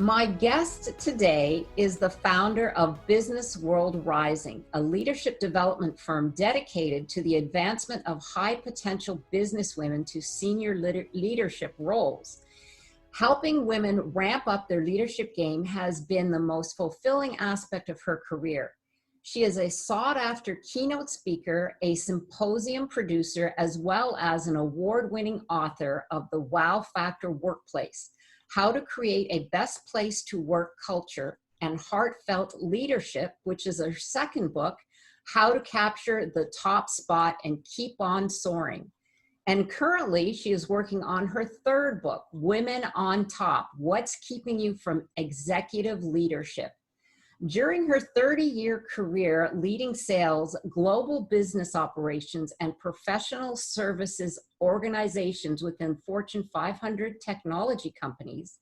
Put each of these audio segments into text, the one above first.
My guest today is the founder of Business World Rising, a leadership development firm dedicated to the advancement of high potential businesswomen to senior leadership roles. Helping women ramp up their leadership game has been the most fulfilling aspect of her career. She is a sought-after keynote speaker, a symposium producer, as well as an award-winning author of The Wow Factor Workplace: How to Create a Best Place to Work Culture, and Heartfelt Leadership, which is her second book, How to Capture the Top Spot and Keep on Soaring. And currently, she is working on her third book, Women on Top: What's Keeping You from Executive Leadership. During her 30-year career leading sales, global business operations, and professional services organizations within Fortune 500 technology companies,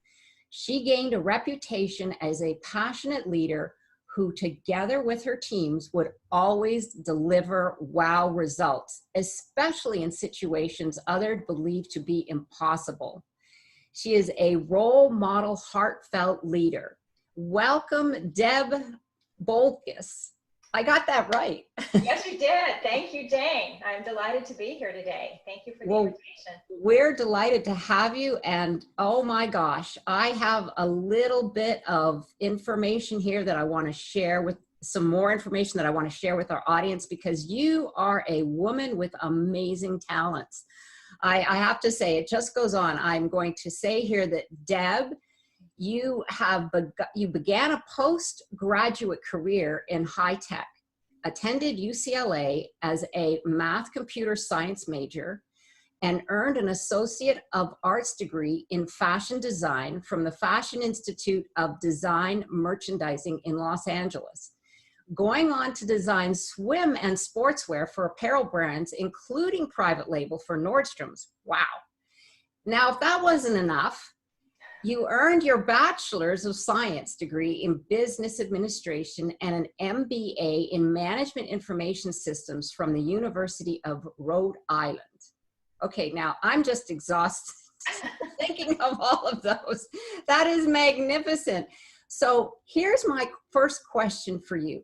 she gained a reputation as a passionate leader who, together with her teams, would always deliver wow results, especially in situations others believed to be impossible. She is a role model, heartfelt leader. Welcome, Deb Boelkes. I got that right. Yes, you did. Thank you, Jane. I'm delighted to be here today. Thank you for the invitation. We're delighted to have you. And oh my gosh, I have a little bit of information here that I want to share with some more information that I want to share with our audience, because you are a woman with amazing talents. I have to say, it just goes on. I'm going to say here that Deb, you began a postgraduate career in high tech, attended UCLA as a math computer science major, and earned an Associate of Arts degree in fashion design from the Fashion Institute of Design Merchandising in Los Angeles, going on to design swim and sportswear for apparel brands, including private label for Nordstrom's. Wow. Now, if that wasn't enough, you earned your Bachelor's of Science degree in Business Administration and an MBA in Management Information Systems from the University of Rhode Island. Okay, now I'm just exhausted thinking of all of those. That is magnificent. So here's my first question for you.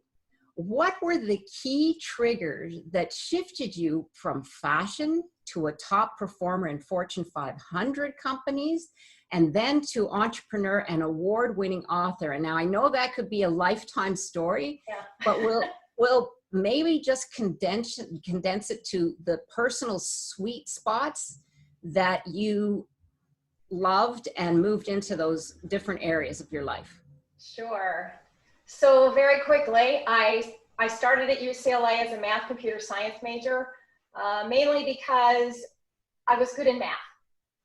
What were the key triggers that shifted you from fashion to a top performer in Fortune 500 companies, and then to entrepreneur and award-winning author? And now I know that could be a lifetime story, but we'll maybe just condense it to the personal sweet spots that you loved and moved into those different areas of your life. Sure. So very quickly, I started at UCLA as a math computer science major, mainly because I was good in math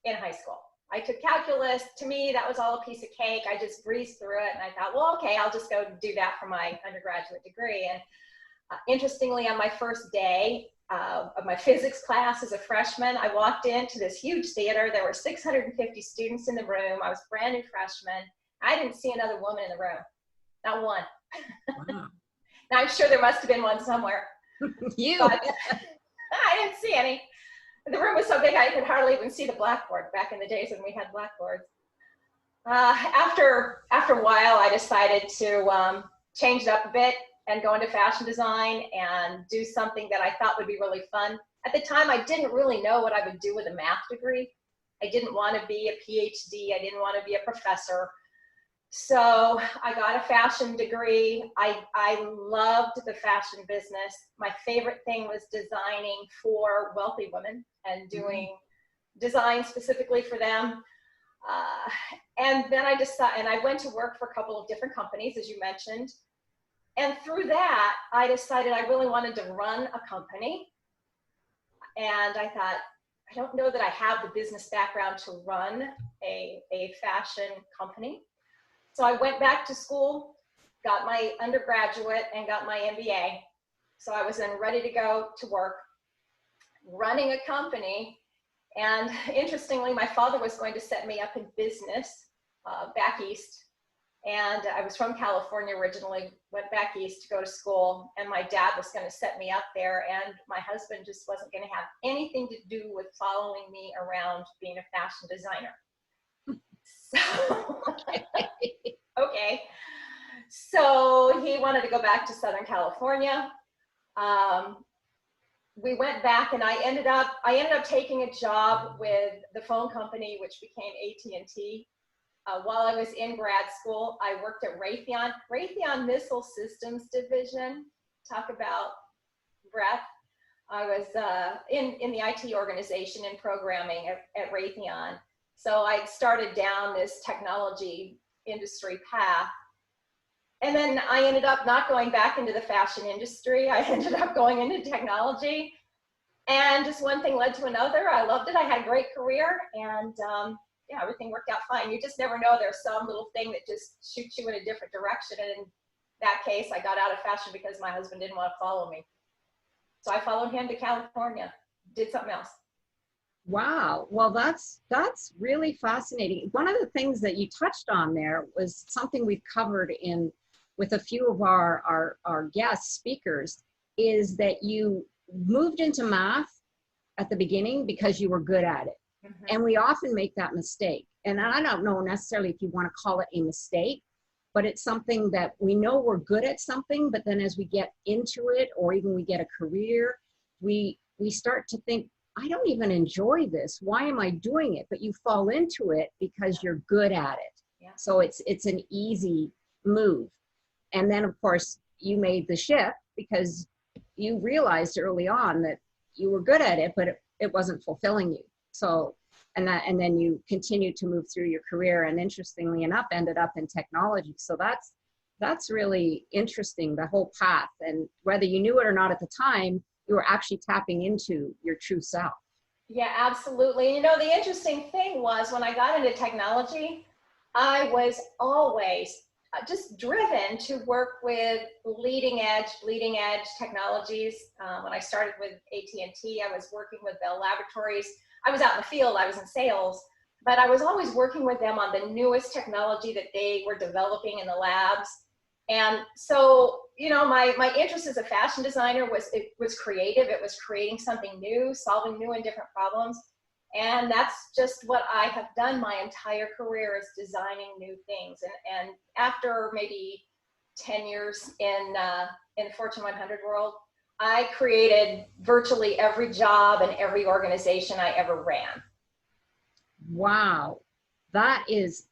in high school. I took calculus. To me, that was all a piece of cake. I just breezed through it, and I thought, well, okay, I'll just go do that for my undergraduate degree. And interestingly, on my first day of my physics class as a freshman, I walked into this huge theater. There were 650 students in the room. I was a brand new freshman. I didn't see another woman in the room, not one. Wow. Now, I'm sure there must have been one somewhere. You. But I didn't see any. The room was so big I could hardly even see the blackboard back in the days when we had blackboards. After a while, I decided to change it up a bit and go into fashion design and do something that I thought would be really fun. At the time, I didn't really know what I would do with a math degree. I didn't want to be a PhD. I didn't want to be a professor. So I got a fashion degree. I loved the fashion business. My favorite thing was designing for wealthy women and doing design specifically for them. And then I decided, and I went to work for a couple of different companies, as you mentioned. And through that, I decided I really wanted to run a company. And I thought, I don't know that I have the business background to run a fashion company. So I went back to school, got my undergraduate, and got my MBA. So I was then ready to go to work, running a company. And interestingly, my father was going to set me up in business back east. And I was from California originally, went back east to go to school, and my dad was going to set me up there, and my husband just wasn't going to have anything to do with following me around being a fashion designer. So, okay. So he wanted to go back to Southern California. We went back, and I ended up taking a job with the phone company, which became AT&T. While I was in grad school, I worked at Raytheon Missile Systems Division. Talk about breadth. I was in the IT organization in programming at Raytheon. So I started down this technology industry path. And then I ended up not going back into the fashion industry. I ended up going into technology. And just one thing led to another. I loved it. I had a great career. And yeah, everything worked out fine. You just never know. There's some little thing that just shoots you in a different direction. And in that case, I got out of fashion because my husband didn't want to follow me. So I followed him to California, did something else. Wow. Well, that's really fascinating. One of the things that you touched on there was something we've covered in with a few of our guest speakers, is that you moved into math at the beginning because you were good at it. Mm-hmm. And we often make that mistake. And I don't know necessarily if you want to call it a mistake, but it's something that we know we're good at something, but then as we get into it, or even we get a career, we start to think, I don't even enjoy this. Why am I doing it? But you fall into it because you're good at it. Yeah. So it's an easy move. And then of course you made the shift because you realized early on that you were good at it, but it wasn't fulfilling you. So, and then you continued to move through your career, and interestingly enough, ended up in technology. So that's really interesting, the whole path. And whether you knew it or not at the time, you were actually tapping into your true self. Yeah, absolutely. You know, the interesting thing was when I got into technology, I was always just driven to work with leading edge technologies. When I started with AT&T, I was working with Bell Laboratories. I was out in the field, I was in sales, but I was always working with them on the newest technology that they were developing in the labs. And so, you know, my interest as a fashion designer was creative. It was creating something new, solving new and different problems. And that's just what I have done my entire career, is designing new things. And after maybe 10 years in the Fortune 100 world, I created virtually every job and every organization I ever ran. Wow. That is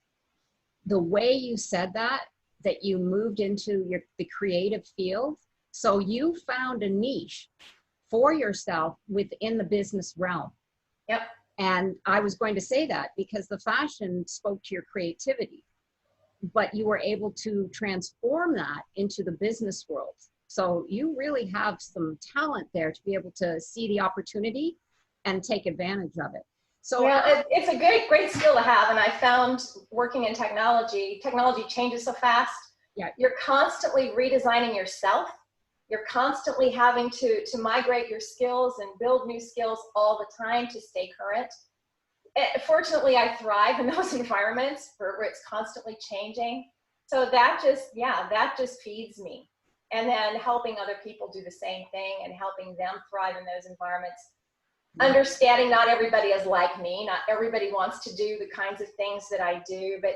the way you said that you moved into the creative field. So you found a niche for yourself within the business realm. Yep. And I was going to say that because the fashion spoke to your creativity, but you were able to transform that into the business world. So you really have some talent there to be able to see the opportunity and take advantage of it. So well, it's a great skill to have. And I found working in technology changes so fast. Yeah. You're constantly redesigning yourself. You're constantly having to migrate your skills and build new skills all the time to stay current. Fortunately, I thrive in those environments where it's constantly changing. So that just feeds me. And then helping other people do the same thing and helping them thrive in those environments. Understanding not everybody is like me. Not everybody wants to do the kinds of things that I do, but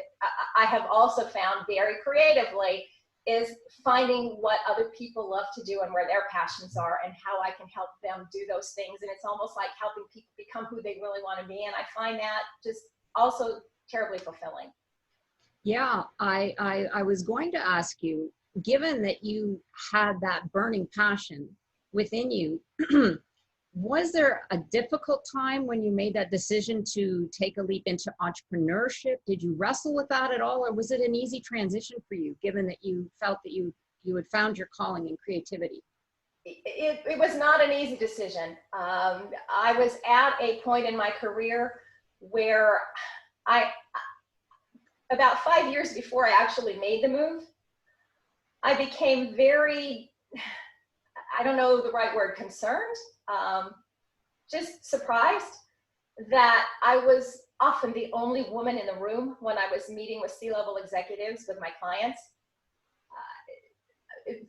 I have also found very creatively is finding what other people love to do and where their passions are and how I can help them do those things. And it's almost like helping people become who they really want to be. And I find that just also terribly fulfilling. Yeah, I was going to ask you, given that you had that burning passion within you, was there a difficult time when you made that decision to take a leap into entrepreneurship? Did you wrestle with that at all, or was it an easy transition for you, given that you felt that you had found your calling in creativity? It was not an easy decision. I was at a point in my career where about 5 years before I actually made the move, I became very, I don't know the right word, concerned, just surprised that I was often the only woman in the room when I was meeting with C-level executives with my clients.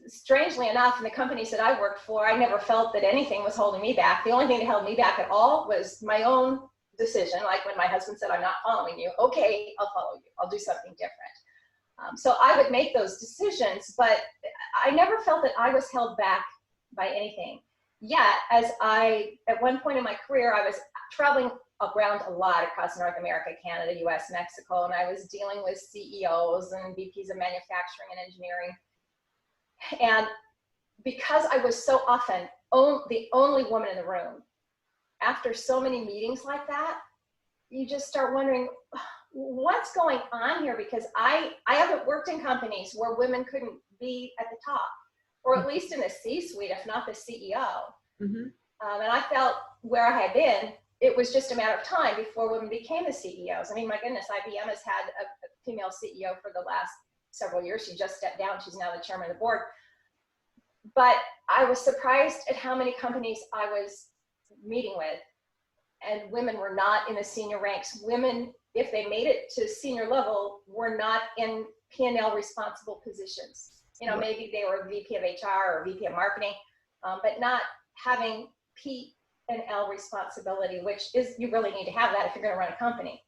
Strangely enough, in the companies that I worked for, I never felt that anything was holding me back. The only thing that held me back at all was my own decision. Like when my husband said, I'm not following you. Okay, I'll follow you. I'll do something different. So I would make those decisions, but I never felt that I was held back by anything. Yet, at one point in my career, I was traveling around a lot across North America, Canada, US, Mexico, and I was dealing with CEOs and VPs of manufacturing and engineering. And because I was so often the only woman in the room, after so many meetings like that, you just start wondering, what's going on here? Because I haven't worked in companies where women couldn't be at the top, or at least in the C-suite, if not the CEO. And I felt where I had been, it was just a matter of time before women became the CEOs. I mean, my goodness, IBM has had a female CEO for the last several years. She just stepped down. She's now the chairman of the board. But I was surprised at how many companies I was meeting with, and women were not in the senior ranks. Women, if they made it to senior level, were not in P&L responsible positions. You know, maybe they were VP of HR or VP of marketing, but not having P&L responsibility, which is, you really need to have that if you're going to run a company.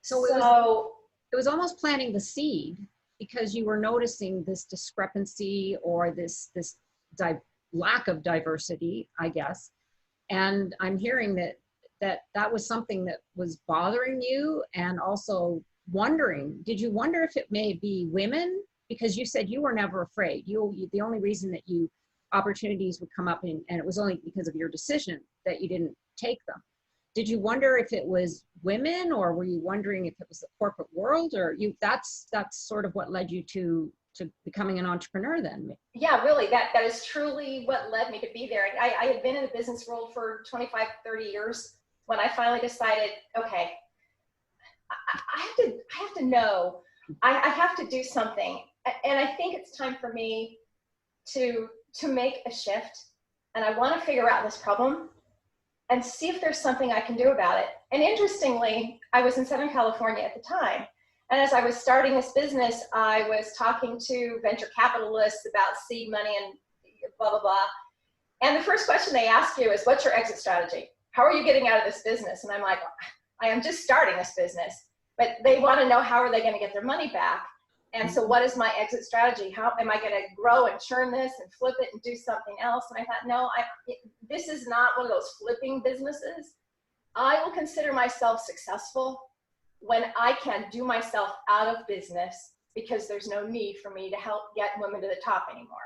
So it was almost planting the seed, because you were noticing this discrepancy or this lack of diversity, I guess. And I'm hearing that was something that was bothering you, and also wondering, did you wonder if it may be women? Because you said you were never afraid. The only reason that opportunities would come up, and it was only because of your decision that you didn't take them. Did you wonder if it was women, or were you wondering if it was the corporate world, or that's sort of what led you to becoming an entrepreneur then? Yeah, really, that is truly what led me to be there. I had been in the business world for 25, 30 years when I finally decided, okay, I have to know, I have to do something. And I think it's time for me to make a shift, and I want to figure out this problem and see if there's something I can do about it. And interestingly, I was in Southern California at the time. And as I was starting this business, I was talking to venture capitalists about seed money and blah, blah, blah. And the first question they ask you is, what's your exit strategy? How are you getting out of this business? And I'm like, I am just starting this business. But they want to know, how are they going to get their money back? And so what is my exit strategy? How am I going to grow and churn this and flip it and do something else? And I thought, no, this is not one of those flipping businesses. I will consider myself successful when I can do myself out of business, because there's no need for me to help get women to the top anymore.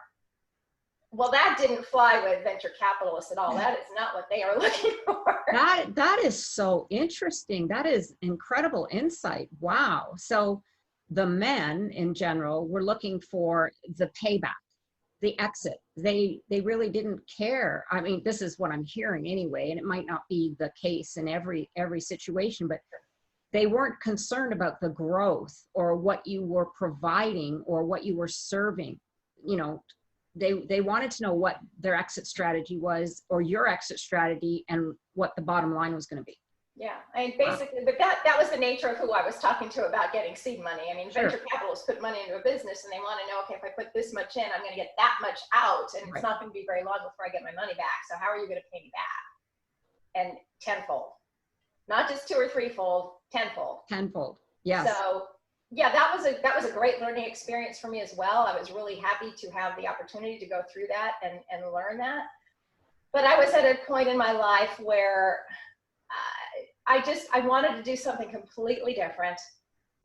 Well, that didn't fly with venture capitalists at all. That is not what they are looking for. That is so interesting. That is incredible insight. Wow. So the men in general were looking for the payback, the exit. They really didn't care. I mean, this is what I'm hearing anyway, and it might not be the case in every situation, but they weren't concerned about the growth or what you were providing or what you were serving. You know, they wanted to know what their exit strategy was, or your exit strategy, and what the bottom line was going to be. Yeah, I mean, basically, but that was the nature of who I was talking to about getting seed money. I mean, venture capitalists put money into a business, and they want to know, okay, if I put this much in, I'm going to get that much out, and it's not going to be very long before I get my money back. So how are you going to pay me back? And tenfold, not just 2 or 3-fold, tenfold. Tenfold, yes. So yeah, that was a great learning experience for me as well. I was really happy to have the opportunity to go through that and learn that. But I was at a point in my life where I wanted to do something completely different,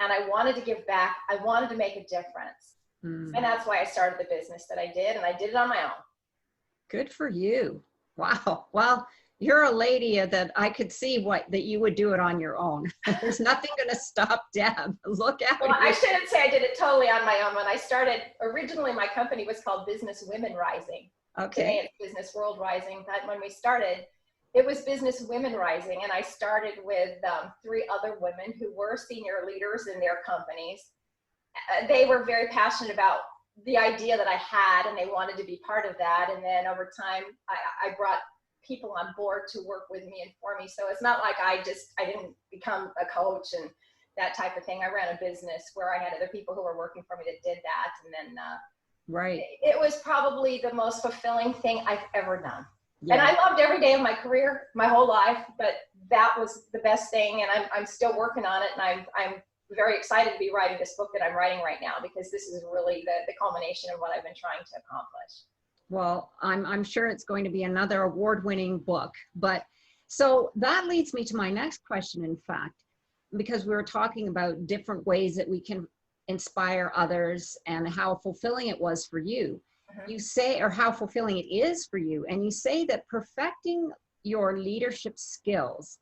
and I wanted to give back. I wanted to make a difference. And that's why I started the business that I did, and I did it on my own. Good for you. Wow. Well, you're a lady that I could see that you would do it on your own. There's nothing going to stop Deb. Look at Well, I shouldn't say I did it totally on my own. When I started, originally my company was called Businesswomen Rising. Okay. Today it's Business World Rising. But when we started, it was Businesswomen Rising. And I started with 3 other women who were senior leaders in their companies. They were very passionate about the idea that I had, and they wanted to be part of that. And then over time, I brought people on board to work with me and for me. So it's not like I didn't become a coach and that type of thing. I ran a business where I had other people who were working for me that did that. And then it was probably the most fulfilling thing I've ever done. Yeah. And I loved every day of my career, my whole life, but that was the best thing. And I'm still working on it. And I'm very excited to be writing this book that I'm writing right now, because this is really the culmination of what I've been trying to accomplish. Well, I'm sure it's going to be another award-winning book. But so that leads me to my next question, in fact, because we were talking about different ways that we can inspire others and how fulfilling it was for you. You say, or how fulfilling it is for you. And you say that perfecting your leadership skills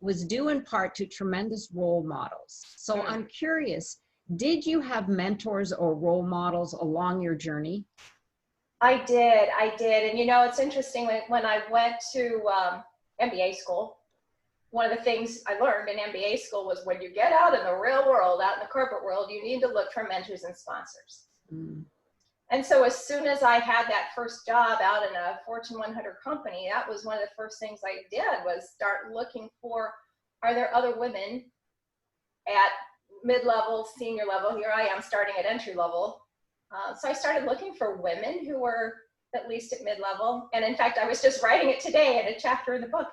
was due in part to tremendous role models. So I'm curious, did you have mentors or role models along your journey? I did. And you know, it's interesting, when I went to MBA school, one of the things I learned in MBA school was, when you get out in the real world, out in the corporate world, you need to look for mentors and sponsors. And so as soon as I had that first job out in a Fortune 100 company, that was one of the first things I did, was start looking for, are there other women at mid-level, senior level? Here I am starting at entry level. So I started looking for women who were at least at mid-level. And in fact, I was just writing it today in a chapter in the book,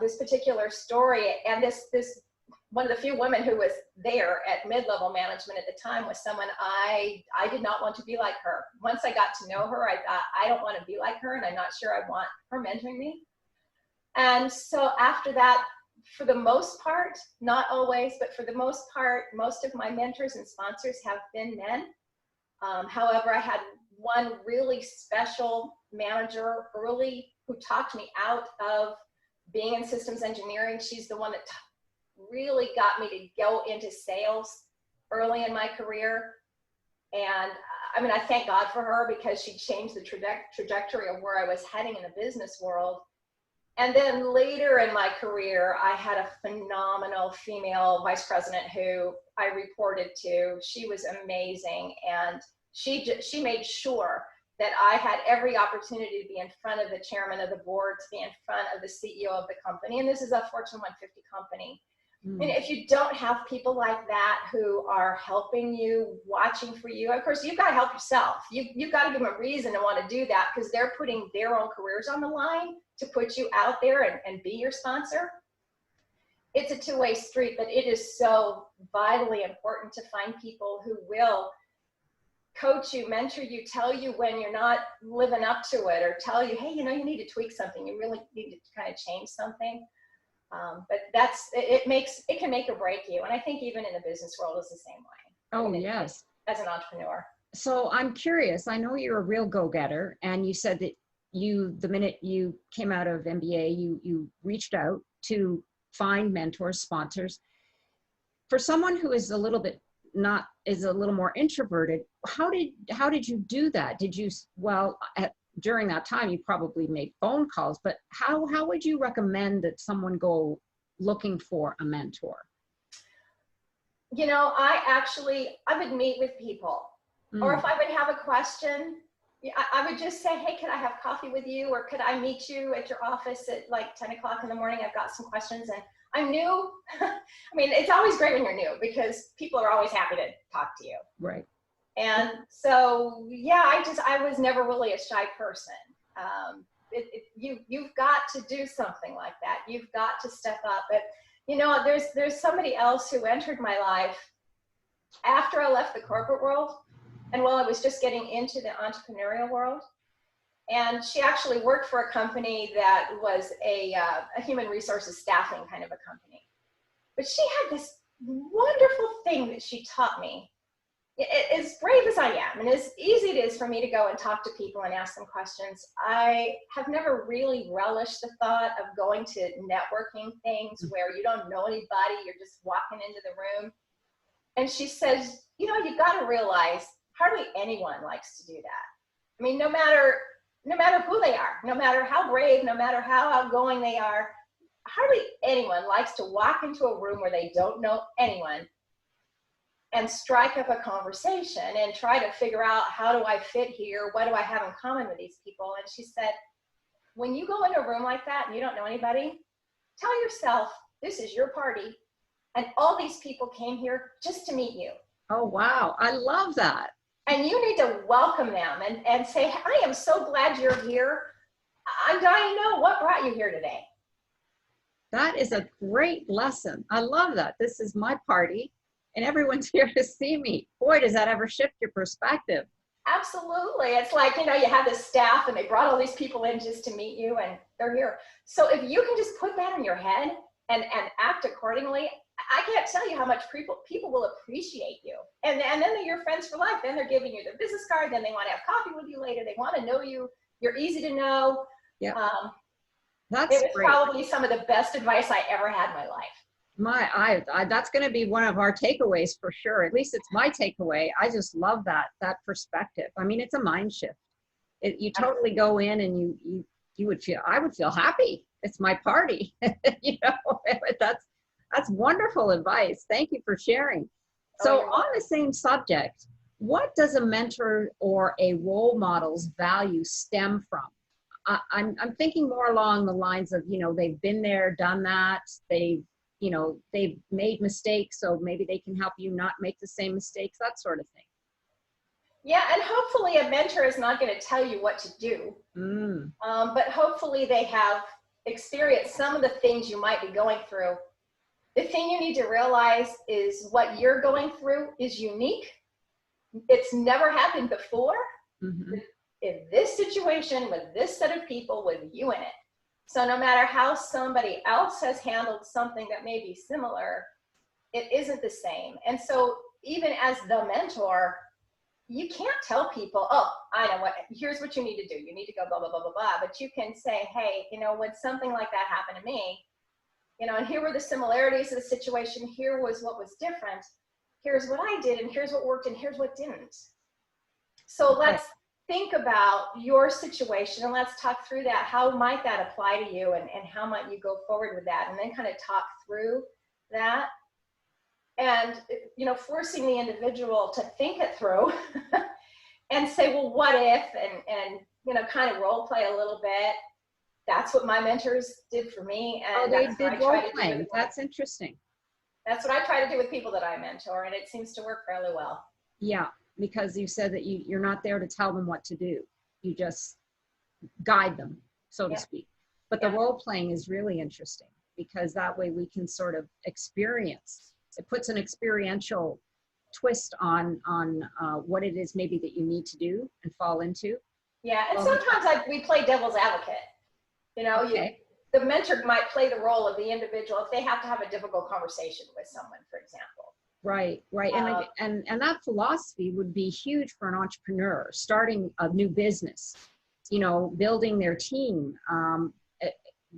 this particular story. And this one of the few women who was there at mid-level management at the time was someone I did not want to be like her. Once I got to know her, I thought, I don't want to be like her, and I'm not sure I want her mentoring me. And so after that, for the most part, not always, but for the most part, most of my mentors and sponsors have been men. However, I had one really special manager early who talked me out of being in systems engineering. She's the one that really got me to go into sales early in my career. And I mean, I thank God for her, because she changed the trajectory of where I was heading in the business world. And then later in my career, I had a phenomenal female vice president who I reported to. She was amazing. And she made sure that I had every opportunity to be in front of the chairman of the board, to be in front of the CEO of the company. And this is a Fortune 150 company. And if you don't have people like that who are helping you, watching for you, of course, you've got to help yourself. You've got to give them a reason to want to do that, because they're putting their own careers on the line to put you out there and be your sponsor. It's a two-way street, but it is so vitally important to find people who will coach you, mentor you, tell you when you're not living up to it, or tell you, hey, you know, you need to tweak something. You really need to kind of change something. But it can make or break you. And I think even in the business world is the same way. Oh, yes. As an entrepreneur. So I'm curious, I know you're a real go-getter, and you said that the minute you came out of MBA, you reached out to find mentors, sponsors. For someone who is a little more introverted, how did you do that? Did you, during that time, you probably made phone calls, but how would you recommend that someone go looking for a mentor? You know, I would meet with people, or if I would have a question, I would just say, hey, can I have coffee with you? Or could I meet you at your office at like 10 o'clock in the morning? I've got some questions, and I'm new. I mean, it's always great when you're new, because people are always happy to talk to you. Right. And so, yeah, I was never really a shy person. You've got to do something like that. You've got to step up. But, you know, there's somebody else who entered my life after I left the corporate world, and while I was just getting into the entrepreneurial world. And she actually worked for a company that was a human resources staffing kind of a company. But she had this wonderful thing that she taught me. As brave as I am, and as easy it is for me to go and talk to people and ask them questions, I have never really relished the thought of going to networking things where you don't know anybody, you're just walking into the room. And she says, you know, you've got to realize hardly anyone likes to do that. I mean, no matter who they are, no matter how brave, no matter how outgoing they are, hardly anyone likes to walk into a room where they don't know anyone and strike up a conversation and try to figure out, how do I fit here? What do I have in common with these people? And she said, when you go into a room like that and you don't know anybody, tell yourself, this is your party, and all these people came here just to meet you. Oh, wow. I love that. And you need to welcome them and say, I am so glad you're here. I'm dying to know what brought you here today. That is a great lesson. I love that. This is my party and everyone's here to see me. Boy, does that ever shift your perspective. Absolutely. It's like, you know, you have this staff and they brought all these people in just to meet you and they're here. So if you can just put that in your head and act accordingly, I can't tell you how much people will appreciate you. And then they're your friends for life. Then they're giving you their business card. Then they want to have coffee with you later. They want to know you. You're easy to know. Yeah, It that's was great. probably some of the best advice I ever had in my life. That's going to be one of our takeaways for sure. At least it's my takeaway. I just love that perspective. I mean, it's a mind shift. You totally go in and I would feel happy. It's my party. You know, that's wonderful advice. Thank you for sharing. So on the same subject, what does a mentor or a role model's value stem from? I'm thinking more along the lines of, you know, they've been there, done that. They've made mistakes, so maybe they can help you not make the same mistakes, that sort of thing. Yeah, and hopefully a mentor is not going to tell you what to do, but hopefully they have experienced some of the things you might be going through. The thing you need to realize is what you're going through is unique. It's never happened before. In this situation, with this set of people, with you in it. So no matter how somebody else has handled something that may be similar, it isn't the same. And so even as the mentor, you can't tell people, oh, I know here's what you need to do. You need to go blah, blah, blah, blah, blah. But you can say, hey, you know, when something like that happened to me, you know, and here were the similarities of the situation. Here was what was different. Here's what I did, and here's what worked, and here's what didn't. So let's think about your situation and let's talk through that. How might that apply to you, and how might you go forward with that? And then kind of talk through that. And, you know, forcing the individual to think it through and say, well, what if, and, you know, kind of role play a little bit. That's what my mentors did for me. And they did role playing. That's interesting. That's what I try to do with people that I mentor, and it seems to work fairly well. Yeah, because you said that you're not there to tell them what to do. You just guide them, so to speak. But the role playing is really interesting because that way we can sort of experience. It puts an experiential twist on what it is maybe that you need to do and fall into. Yeah, and sometimes we play devil's advocate. You know, the mentor might play the role of the individual if they have to have a difficult conversation with someone, for example. Right. And that philosophy would be huge for an entrepreneur starting a new business, you know, building their team,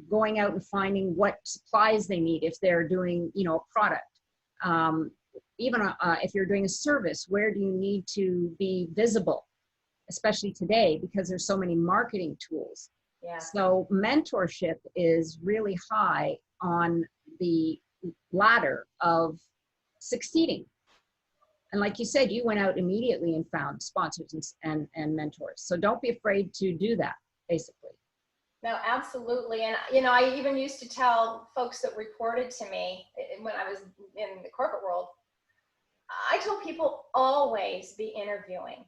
going out and finding what supplies they need if they're doing, you know, a product. Even if you're doing a service, where do you need to be visible, especially today because there's so many marketing tools. Yeah. So mentorship is really high on the ladder of succeeding. And like you said, you went out immediately and found sponsors and mentors. So don't be afraid to do that, basically. No, absolutely. And, you know, I even used to tell folks that reported to me when I was in the corporate world, I told people always be interviewing.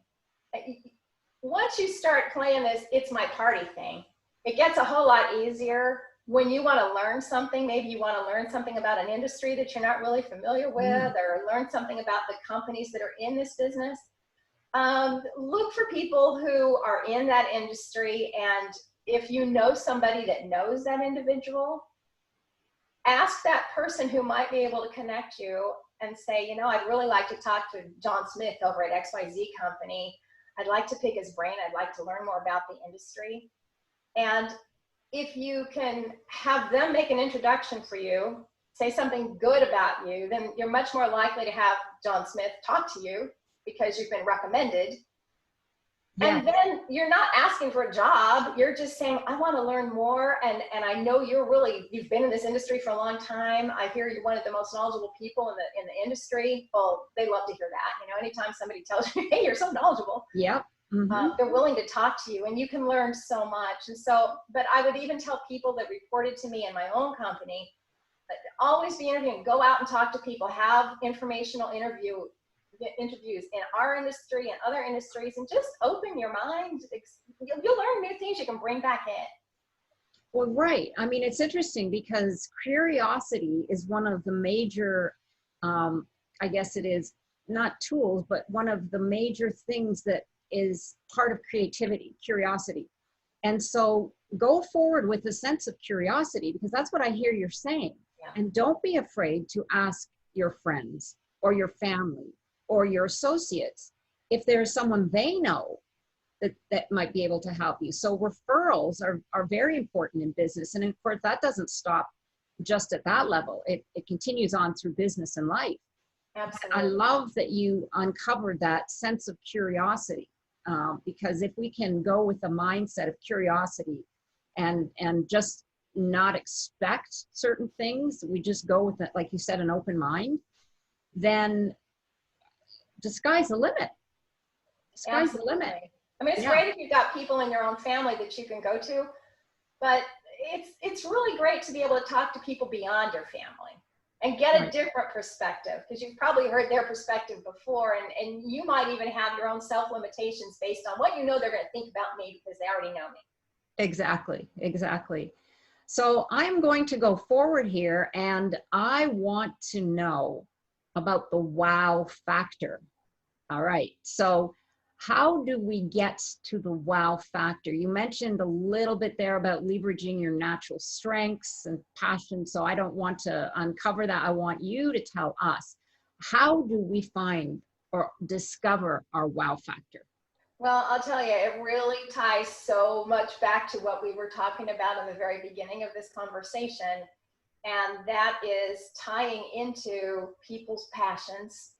Once you start playing this, it's my party thing, it gets a whole lot easier. When you want to learn something, maybe you want to learn something about an industry that you're not really familiar with, or learn something about the companies that are in this business. Look for people who are in that industry, and if you know somebody that knows that individual, ask that person who might be able to connect you and say, you know, I'd really like to talk to John Smith over at XYZ company. I'd like to pick his brain. I'd like to learn more about the industry. And if you can have them make an introduction for you, say something good about you, then you're much more likely to have John Smith talk to you because you've been recommended. Yeah. And then you're not asking for a job. You're just saying, I want to learn more. And I know you've been in this industry for a long time. I hear you're one of the most knowledgeable people in the industry. Well, they love to hear that. You know, anytime somebody tells you, hey, you're so knowledgeable. Yeah. They're willing to talk to you, and you can learn so much. And so, but I would even tell people that reported to me in my own company, always be interviewing, go out and talk to people, have informational interviews in our industry and other industries, and just open your mind. You'll learn new things you can bring back in. Well, right. I mean, it's interesting because curiosity is one of the major, I guess it is not tools, but one of the major things that is part of creativity, curiosity. And so go forward with a sense of curiosity, because that's what I hear you're saying. Yeah. And don't be afraid to ask your friends or your family or your associates if there's someone they know that might be able to help you. So referrals are very important in business. And of course, that doesn't stop just at that level. It continues on through business and life. Absolutely. I love that you uncovered that sense of curiosity, because if we can go with a mindset of curiosity and just not expect certain things, we just go with it, like you said, an open mind, then the sky's the limit. Sky's Absolutely. the limit. I mean, it's Yeah. great if you've got people in your own family that you can go to, but it's really great to be able to talk to people beyond your family and get a Right. different perspective, because you've probably heard their perspective before, and you might even have your own self-limitations based on what you know they're going to think about me because they already know me. Exactly, exactly. So I'm going to go forward here, and I want to know about the wow factor. All right. So how do we get to the wow factor? You mentioned a little bit there about leveraging your natural strengths and passion. So I don't want to uncover that. I want you to tell us, how do we find or discover our wow factor? Well, I'll tell you, it really ties so much back to what we were talking about in the very beginning of this conversation. And that is tying into people's passions,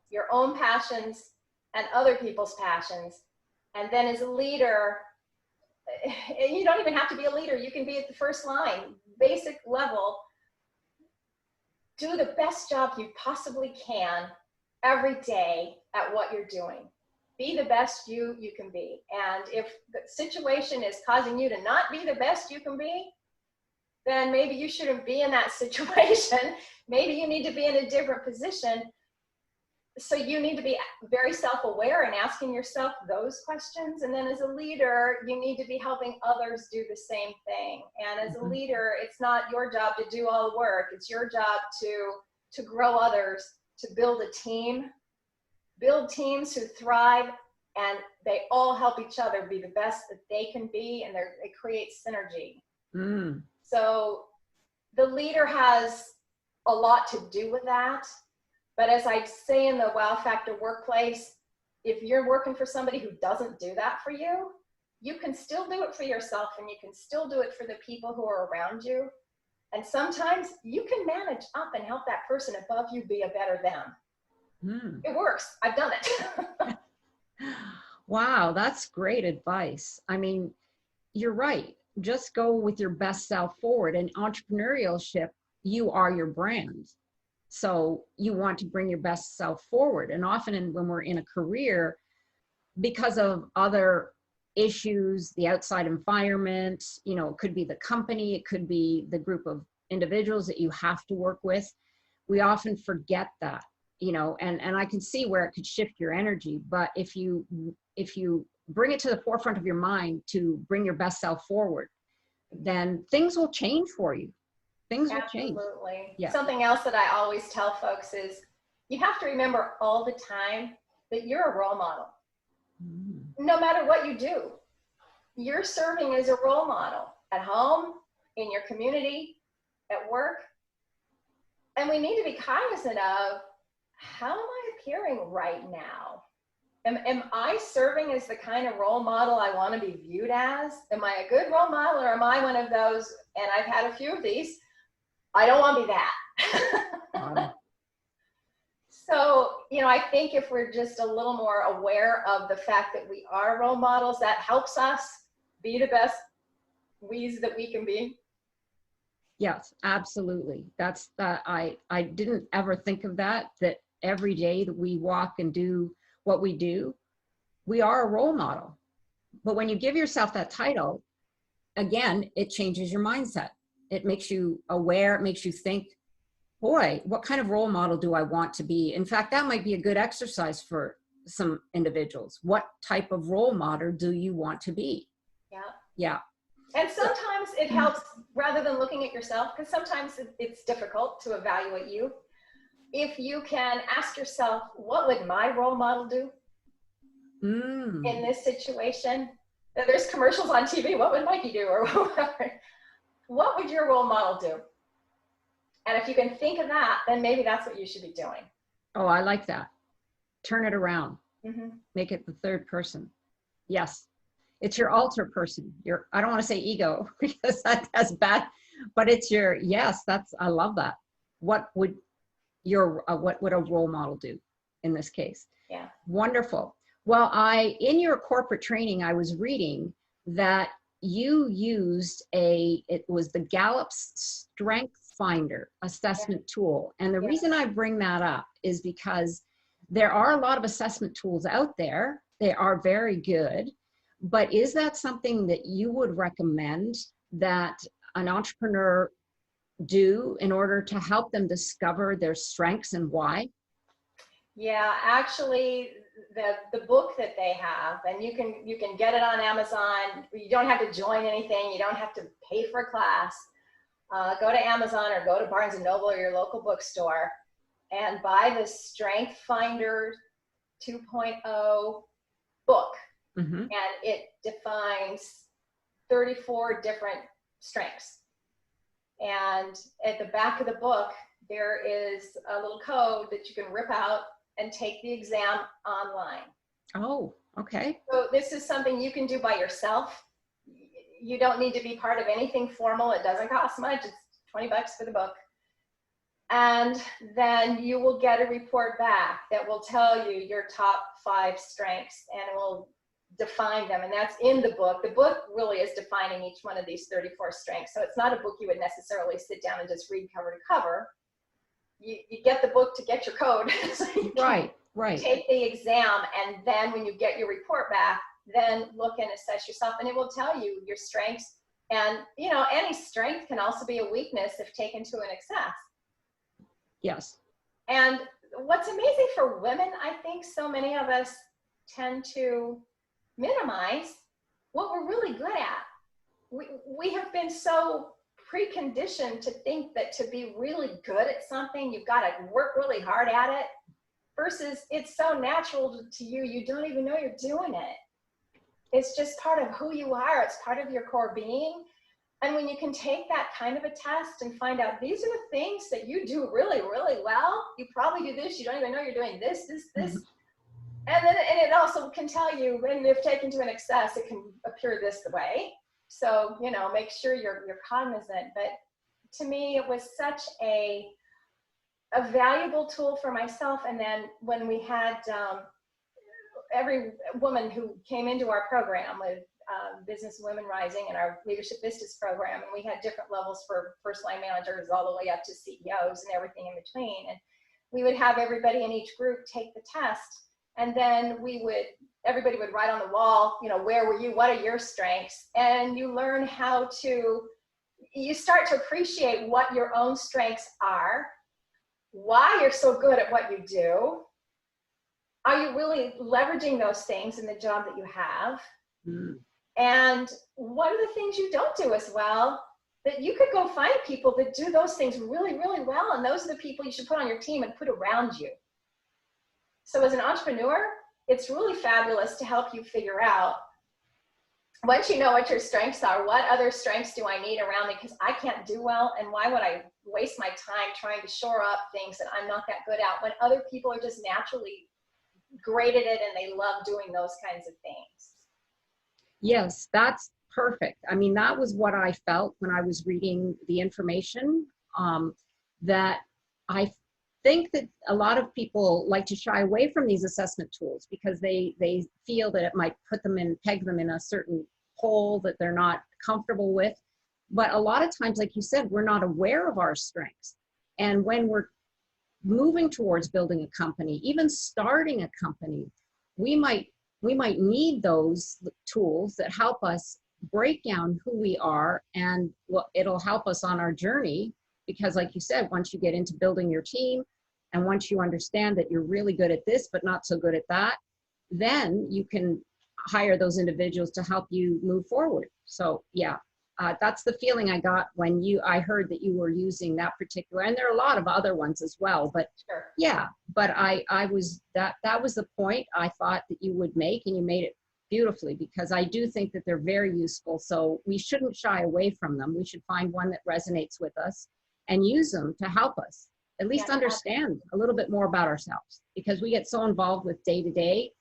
your own passions, and other people's passions. And then as a leader, you don't even have to be a leader. You can be at the first line, basic level. Do the best job you possibly can every day at what you're doing. Be the best you can be. And if the situation is causing you to not be the best you can be, then maybe you shouldn't be in that situation. Maybe you need to be in a different position. So you need to be very self-aware and asking yourself those questions. And then as a leader, you need to be helping others do the same thing. And as a leader, it's not your job to do all the work. It's your job to grow others, to build a team, build teams who thrive, and they all help each other be the best that they can be, and it creates synergy. So the leader has a lot to do with that. But as I say in the Wow Factor workplace, if you're working for somebody who doesn't do that for you, you can still do it for yourself, and you can still do it for the people who are around you. And sometimes you can manage up and help that person above you be a better them. It works. I've done it. Wow, that's great advice. I mean, you're right. Just go with your best self forward. In entrepreneurship, you are your brand. So you want to bring your best self forward. And often when we're in a career, because of other issues, the outside environment, it could be the company, it could be the group of individuals that you have to work with. We often forget that, and I can see where it could shift your energy. But if you bring it to the forefront of your mind to bring your best self forward, then things will change for you. Things will change. Absolutely. Yeah. Something else that I always tell folks is you have to remember all the time that you're a role model. No matter what you do, you're serving as a role model at home, in your community, at work. And we need to be cognizant of, how am I appearing right now? Am I serving as the kind of role model I want to be viewed as? Am I a good role model, or am I one of those, and I've had a few of these, I don't want to be that. So, I think if we're just a little more aware of the fact that we are role models, that helps us be the best we's that we can be. Yes, absolutely. That's I didn't ever think of that every day that we walk and do what we do, we are a role model. But when you give yourself that title, again, it changes your mindset. It makes you aware. It makes you think, boy, what kind of role model do I want to be? In fact, that might be a good exercise for some individuals. What type of role model do you want to be? Yeah. Yeah. And sometimes it helps, rather than looking at yourself, because sometimes it's difficult to evaluate you. If you can ask yourself, what would my role model do in this situation? There's commercials on TV. What would Mikey do, or whatever? What would your role model do? And if you can think of that, then maybe that's what you should be doing. Oh, I like that. Turn it around. Mm-hmm. Make it the third person. Yes. It's your alter person. I don't want to say ego because that's bad, but it's your, yes, I love that. What would what would a role model do in this case? Yeah. Wonderful. Well, in your corporate training, I was reading that you used it was the Gallup's Strength Finder assessment tool. And the reason I bring that up is because there are a lot of assessment tools out there. They are very good, but is that something that you would recommend that an entrepreneur do in order to help them discover their strengths and why? Yeah, actually, the book that they have, and you can get it on Amazon. You don't have to join anything. You don't have to pay for a class. Go to Amazon or go to Barnes and Noble or your local bookstore and buy the Strength Finder 2.0 book. Mm-hmm. And it defines 34 different strengths. And at the back of the book, there is a little code that you can rip out and take the exam online. Oh, okay. So this is something you can do by yourself. You don't need to be part of anything formal. It doesn't cost much. It's $20 for the book. And then you will get a report back that will tell you your top 5 strengths, and it will define them. And that's in the book. The book really is defining each one of these 34 strengths. So it's not a book you would necessarily sit down and just read cover to cover. You get the book to get your code. So you right. take the exam, and then when you get your report back, then look and assess yourself, and it will tell you your strengths. And any strength can also be a weakness if taken to an excess. Yes. And what's amazing for women, I think so many of us tend to minimize what we're really good at. We have been so preconditioned to think that to be really good at something, you've got to work really hard at it, versus it's so natural to you, you don't even know you're doing it. It's just part of who you are. It's part of your core being. And when you can take that kind of a test and find out these are the things that you do really, really well, you probably do this, you don't even know you're doing this. Mm-hmm. And it also can tell you, and if taken to an excess, it can appear this way. So, make sure you're cognizant. But to me, it was such a valuable tool for myself. And then when we had every woman who came into our program with Businesswomen Rising and our Leadership Vistas program, and we had different levels for first line managers all the way up to CEOs and everything in between. And we would have everybody in each group take the test. And then everybody would write on the wall, where were you? What are your strengths? And you learn you start to appreciate what your own strengths are, why you're so good at what you do. Are you really leveraging those things in the job that you have? Mm. And what are the things you don't do as well that you could go find people that do those things really, really well? And those are the people you should put on your team and put around you. So as an entrepreneur, it's really fabulous to help you figure out, once you know what your strengths are, what other strengths do I need around me because I can't do well, and why would I waste my time trying to shore up things that I'm not that good at when other people are just naturally great at it and they love doing those kinds of things. Yes, that's perfect. I mean, that was what I felt when I was reading the information, that I think that a lot of people like to shy away from these assessment tools because they feel that it might peg them in a certain hole that they're not comfortable with. But a lot of times, like you said, we're not aware of our strengths. And when we're moving towards building a company, even starting a company, we might need those tools that help us break down who we are, and it'll help us on our journey. Because like you said, once you get into building your team, and once you understand that you're really good at this, but not so good at that, then you can hire those individuals to help you move forward. So yeah, That's the feeling I got when I heard that you were using that particular, and there are a lot of other ones as well, but Sure. yeah, but that was the point I thought that you would make, and you made it beautifully, because I do think that they're very useful. So we shouldn't shy away from them. We should find one that resonates with us and use them to help us at least understand a little bit more about ourselves, because we get so involved with day to day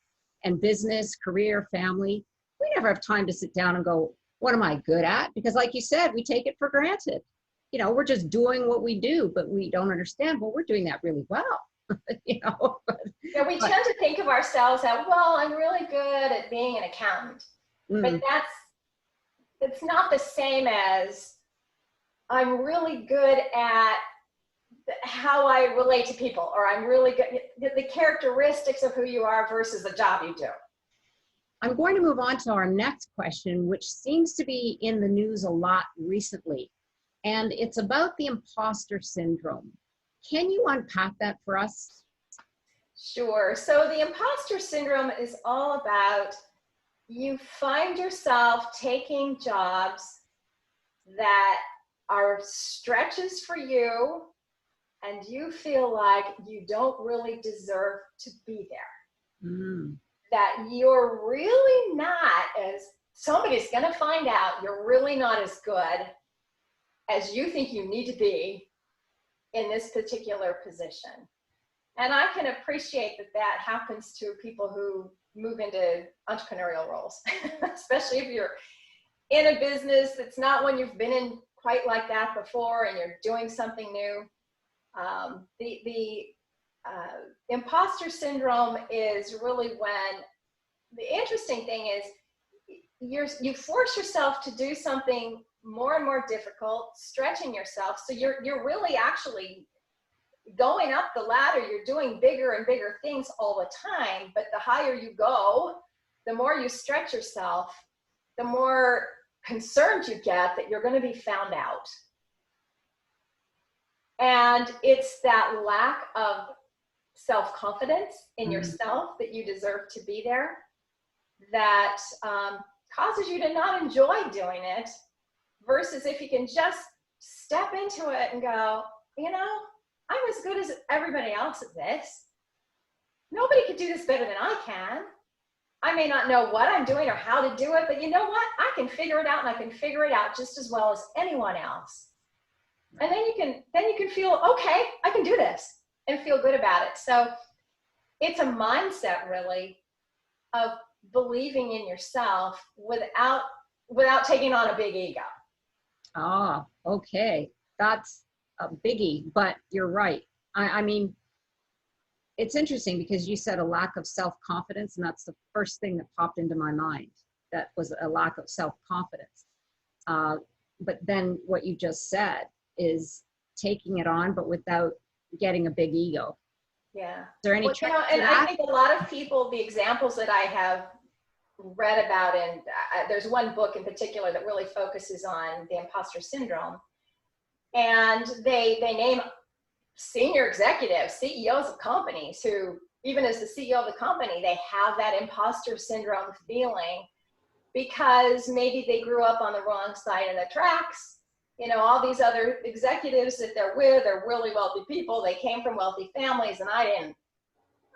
and business, career, family. We never have time to sit down and go, what am I good at? Because like you said, we take it for granted. You know, we're just doing what we do, but we don't understand, well, we're doing that really well. You know, yeah, we tend to think of ourselves as, well, I'm really good at being an accountant, but it's not the same as I'm really good at how I relate to people, or I'm really good, the characteristics of who you are versus the job you do. I'm going to move on to our next question, which seems to be in the news a lot recently, and it's about the imposter syndrome. Can you unpack that for us? Sure. So the imposter syndrome is all about, you find yourself taking jobs that are stretches for you, and you feel like you don't really deserve to be there. That you're really not, as somebody's going to find out, you're really not as good as you think you need to be in this particular position. And I can appreciate that that happens to people who move into entrepreneurial roles, especially if you're in a business that's not one you've been in quite like that before and you're doing something new. The imposter syndrome is really when, the interesting thing is you force yourself to do something more and more difficult, stretching yourself. So you're really actually going up the ladder. You're doing bigger and bigger things all the time, but the higher you go, the more you stretch yourself, the more concerned you get that you're going to be found out. And it's that lack of self-confidence in yourself that you deserve to be there that causes you to not enjoy doing it, versus if you can just step into it and go, you know, I'm as good as everybody else at this. Nobody could do this better than I can. I may not know what I'm doing or how to do it, but you know what? I can figure it out, and I can figure it out just as well as anyone else. And then you can feel, okay, I can do this, and feel good about it. So it's a mindset really of believing in yourself without taking on a big ego. Ah, okay. That's a biggie, but you're right. I mean, it's interesting because you said a lack of self-confidence, and that's the first thing that popped into my mind. That was a lack of self-confidence. But then what you just said is taking it on, but without getting a big ego. Yeah. Is there any trick to and that? I think a lot of people, the examples that I have read about, and there's one book in particular that really focuses on the imposter syndrome, and they name senior executives, CEOs of companies who, even as the CEO of the company, they have that imposter syndrome feeling because maybe they grew up on the wrong side of the tracks. You know, all these other executives that they're with are really wealthy people. They came from wealthy families, and I didn't.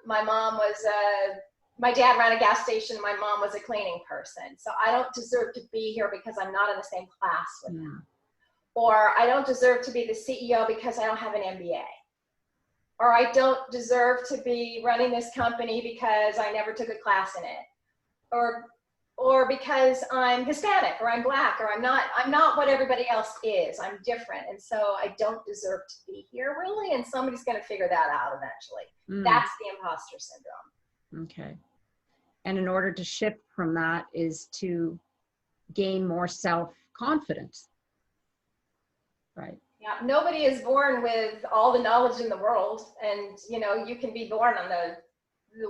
My dad ran a gas station, and my mom was a cleaning person. So I don't deserve to be here because I'm not in the same class with them. Or I don't deserve to be the CEO because I don't have an MBA. Or I don't deserve to be running this company because I never took a class in it. Or because I'm Hispanic, or I'm Black, or I'm not what everybody else is. I'm different. And so I don't deserve to be here really. And somebody's going to figure that out eventually. That's the imposter syndrome. Okay. And in order to shift from that is to gain more self-confidence. Right. Yeah. Nobody is born with all the knowledge in the world. And, you know, you can be born on the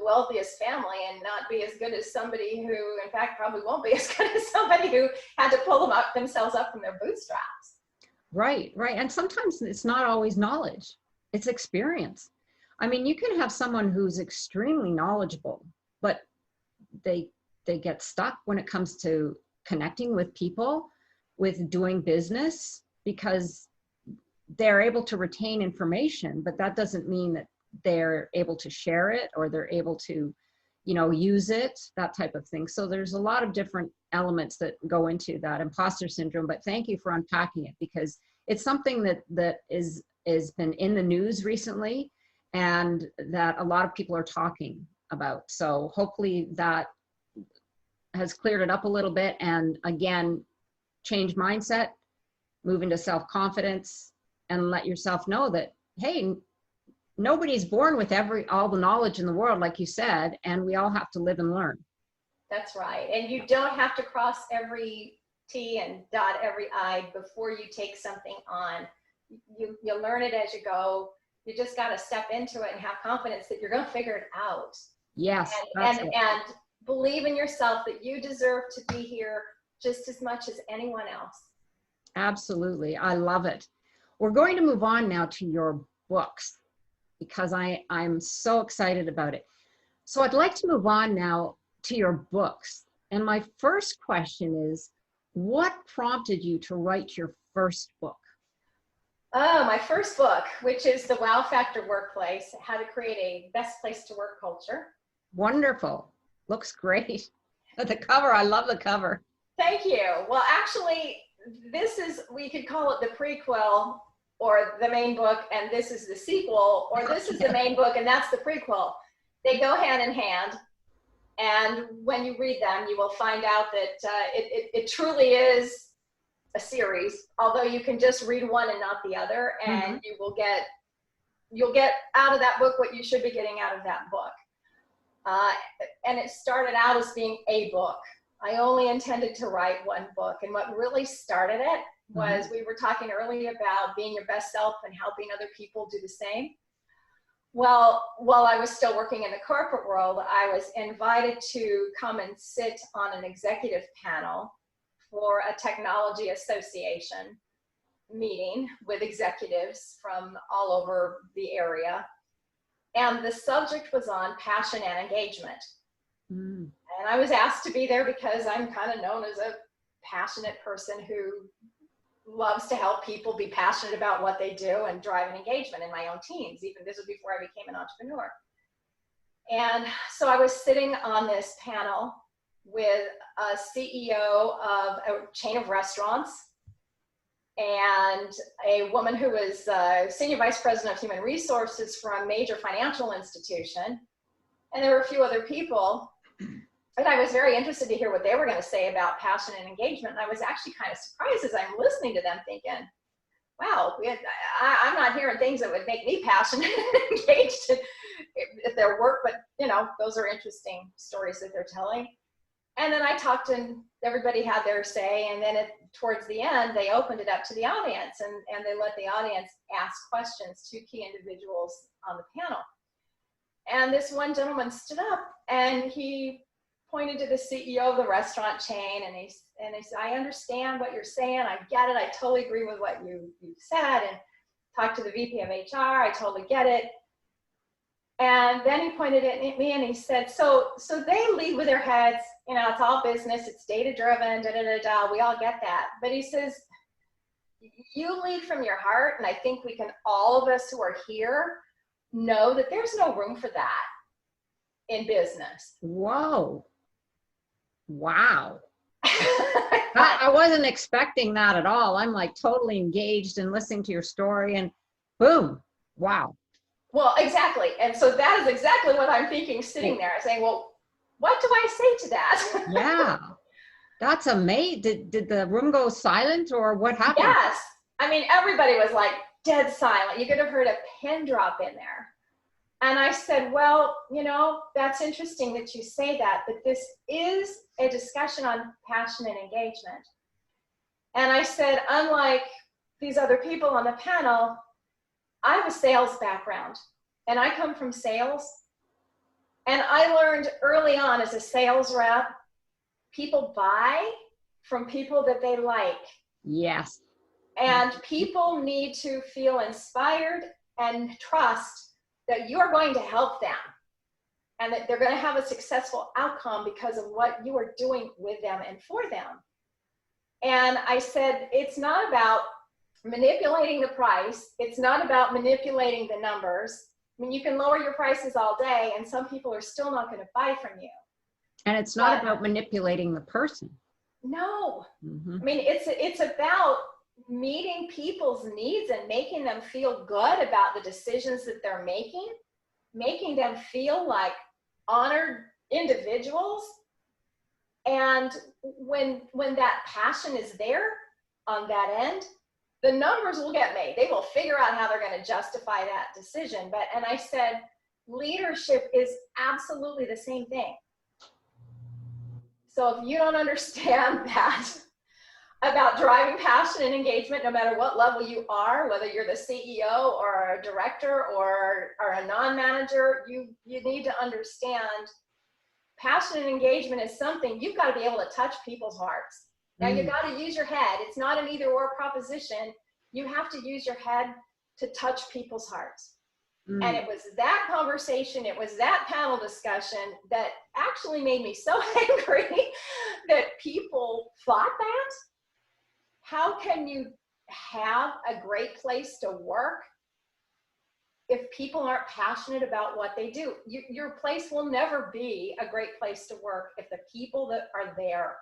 wealthiest family and not be as good as somebody who, in fact, probably won't be as good as somebody who had to pull themselves up from their bootstraps. Right, right. And sometimes it's not always knowledge, it's experience. I mean, you can have someone who's extremely knowledgeable, but they get stuck when it comes to connecting with people, with doing business because they're able to retain information, but that doesn't mean that they're able to share it or they're able to, you know, use it, that type of thing. So there's a lot of different elements that go into that imposter syndrome, but thank you for unpacking it because it's something that is been in the news recently and that a lot of people are talking about. So hopefully that has cleared it up a little bit. And again, change mindset, move into self-confidence, and let yourself know that, hey, nobody's born with all the knowledge in the world, like you said, and we all have to live and learn. That's right. And you don't have to cross every T and dot every I before you take something on. You learn it as you go. You just got to step into it and have confidence that you're going to figure it out. Yes. And believe in yourself that you deserve to be here just as much as anyone else. Absolutely. I love it. We're going to move on now to your books because I'm so excited about it. So I'd like to move on now to your books. And my first question is, what prompted you to write your first book? Oh, my first book, which is The Wow Factor Workplace, How to Create a Best Place to Work Culture. Wonderful. Looks great. The cover, I love the cover. Thank you. Well, actually, this is, we could call it the prequel or the main book, and this is the sequel, or this is the main book and that's the prequel. They go hand in hand. And when you read them, you will find out that it truly is a series, although you can just read one and not the other, and you'll get out of that book what you should be getting out of that book. And it started out as being a book. I only intended to write one book, and what really started it was we were talking earlier about being your best self and helping other people do the same. Well, while I was still working in the corporate world, I was invited to come and sit on an executive panel for a technology association meeting with executives from all over the area. And the subject was on passion and engagement. And I was asked to be there because I'm kind of known as a passionate person who loves to help people be passionate about what they do and drive an engagement in my own teams. Even this was before I became an entrepreneur. And so I was sitting on this panel with a CEO of a chain of restaurants and a woman who was senior vice president of human resources for a major financial institution. And there were a few other people. And I was very interested to hear what they were going to say about passion and engagement. And I was actually kind of surprised as I'm listening to them thinking, wow, I'm not hearing things that would make me passionate and engaged at their work, but you know, those are interesting stories that they're telling. And then I talked and everybody had their say. And then towards the end, they opened it up to the audience and they let the audience ask questions to key individuals on the panel. And this one gentleman stood up and he pointed to the CEO of the restaurant chain and he said, I understand what you're saying. I get it. I totally agree with what you said. And talked to the VP of HR. I totally get it. And then he pointed at me and he said, so they lead with their heads, you know, it's all business, it's data driven, we all get that. But he says, you lead from your heart. And I think we can, all of us who are here, know that there's no room for that in business. Whoa. Wow. I wasn't expecting that at all. I'm like totally engaged and listening to your story and boom. Wow. Well, exactly. And so that is exactly what I'm thinking sitting there saying, well, what do I say to that? Yeah. That's amazing. Did the room go silent or what happened? Yes. I mean, everybody was like dead silent. You could have heard a pin drop in there. And I said, well, you know, that's interesting that you say that, but this is a discussion on passion and engagement. And I said, unlike these other people on the panel, I have a sales background and I come from sales. And I learned early on as a sales rep, people buy from people that they like. Yes. And people need to feel inspired and trust that you are going to help them and that they're going to have a successful outcome because of what you are doing with them and for them. And I said, it's not about manipulating the price. It's not about manipulating the numbers. I mean, you can lower your prices all day and some people are still not going to buy from you. And it's not about manipulating the person. No. Mm-hmm. I mean, it's about meeting people's needs and making them feel good about the decisions that they're making them feel like honored individuals. And when that passion is there on that end, the numbers will get made. They will figure out how they're going to justify that decision. And I said, leadership is absolutely the same thing. So if you don't understand that about driving passion and engagement, no matter what level you are, whether you're the CEO or a director or a non-manager, you need to understand passion and engagement is something you've got to be able to touch people's hearts. Now you got to use your head. It's not an either or proposition. You have to use your head to touch people's hearts. And it was that conversation, it was that panel discussion that actually made me so angry that people thought that. How can you have a great place to work if people aren't passionate about what they do? Your place will never be a great place to work if the people that are there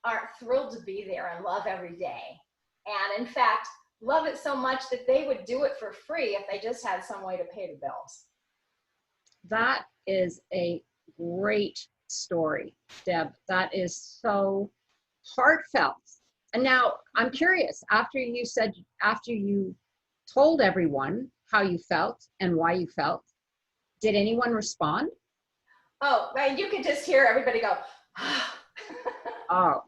aren't thrilled to be there and love every day. And in fact, love it so much that they would do it for free if they just had some way to pay the bills. That is a great story, Deb. That is so heartfelt. And now I'm curious, after you told everyone how you felt and why you felt, did anyone respond? Oh, well, you could just hear everybody go, oh,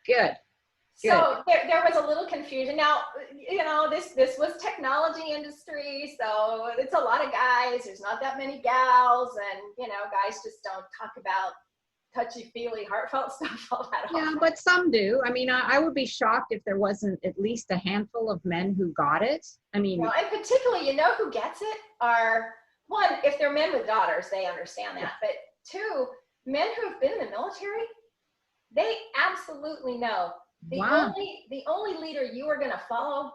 good. So there was a little confusion. Now, you know, this was technology industry, so it's a lot of guys. There's not that many gals, and you know, guys just don't talk about touchy-feely, heartfelt stuff all that often. Yeah, but some do. I mean, I would be shocked if there wasn't at least a handful of men who got it. I mean, well, and particularly, you know, who gets it are, one, if they're men with daughters, they understand that. Yeah. But two, men who have been in the military, they absolutely know. The only leader you are going to follow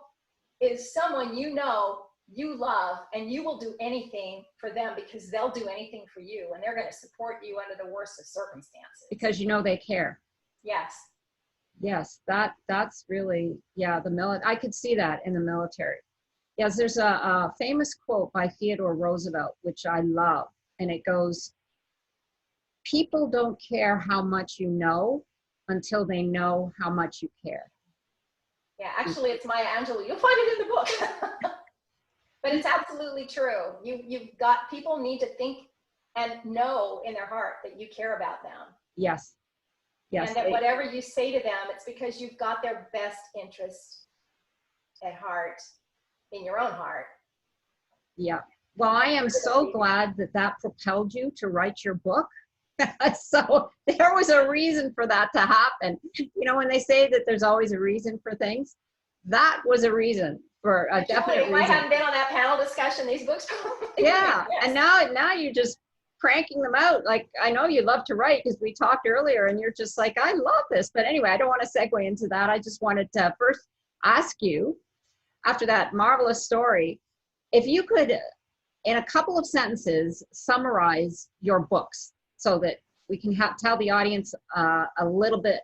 is someone you know, you love, and you will do anything for them because they'll do anything for you, and they're going to support you under the worst of circumstances. Because you know they care. Yes. Yes, that's really, yeah, I could see that in the military. Yes, there's a famous quote by Theodore Roosevelt, which I love, and it goes, "People don't care how much you know until they know how much you care." Yeah, actually, it's Maya Angelou. You'll find it in the book. But it's absolutely true. You've got, people need to think and know in their heart that you care about them. Yes. Yes. And that whatever you say to them, it's because you've got their best interest at heart, in your own heart. Yeah. Well, I am so glad that propelled you to write your book. So there was a reason for that to happen. You know, when they say that there's always a reason for things, that was a reason, for a definite reason. If I hadn't been on that panel discussion, these books probably. Yeah. Yes. And now you're just cranking them out. Like, I know you love to write because we talked earlier and you're just like, I love this. But anyway, I don't want to segue into that. I just wanted to first ask you, after that marvelous story, if you could, in a couple of sentences, summarize your books so that we can tell the audience a little bit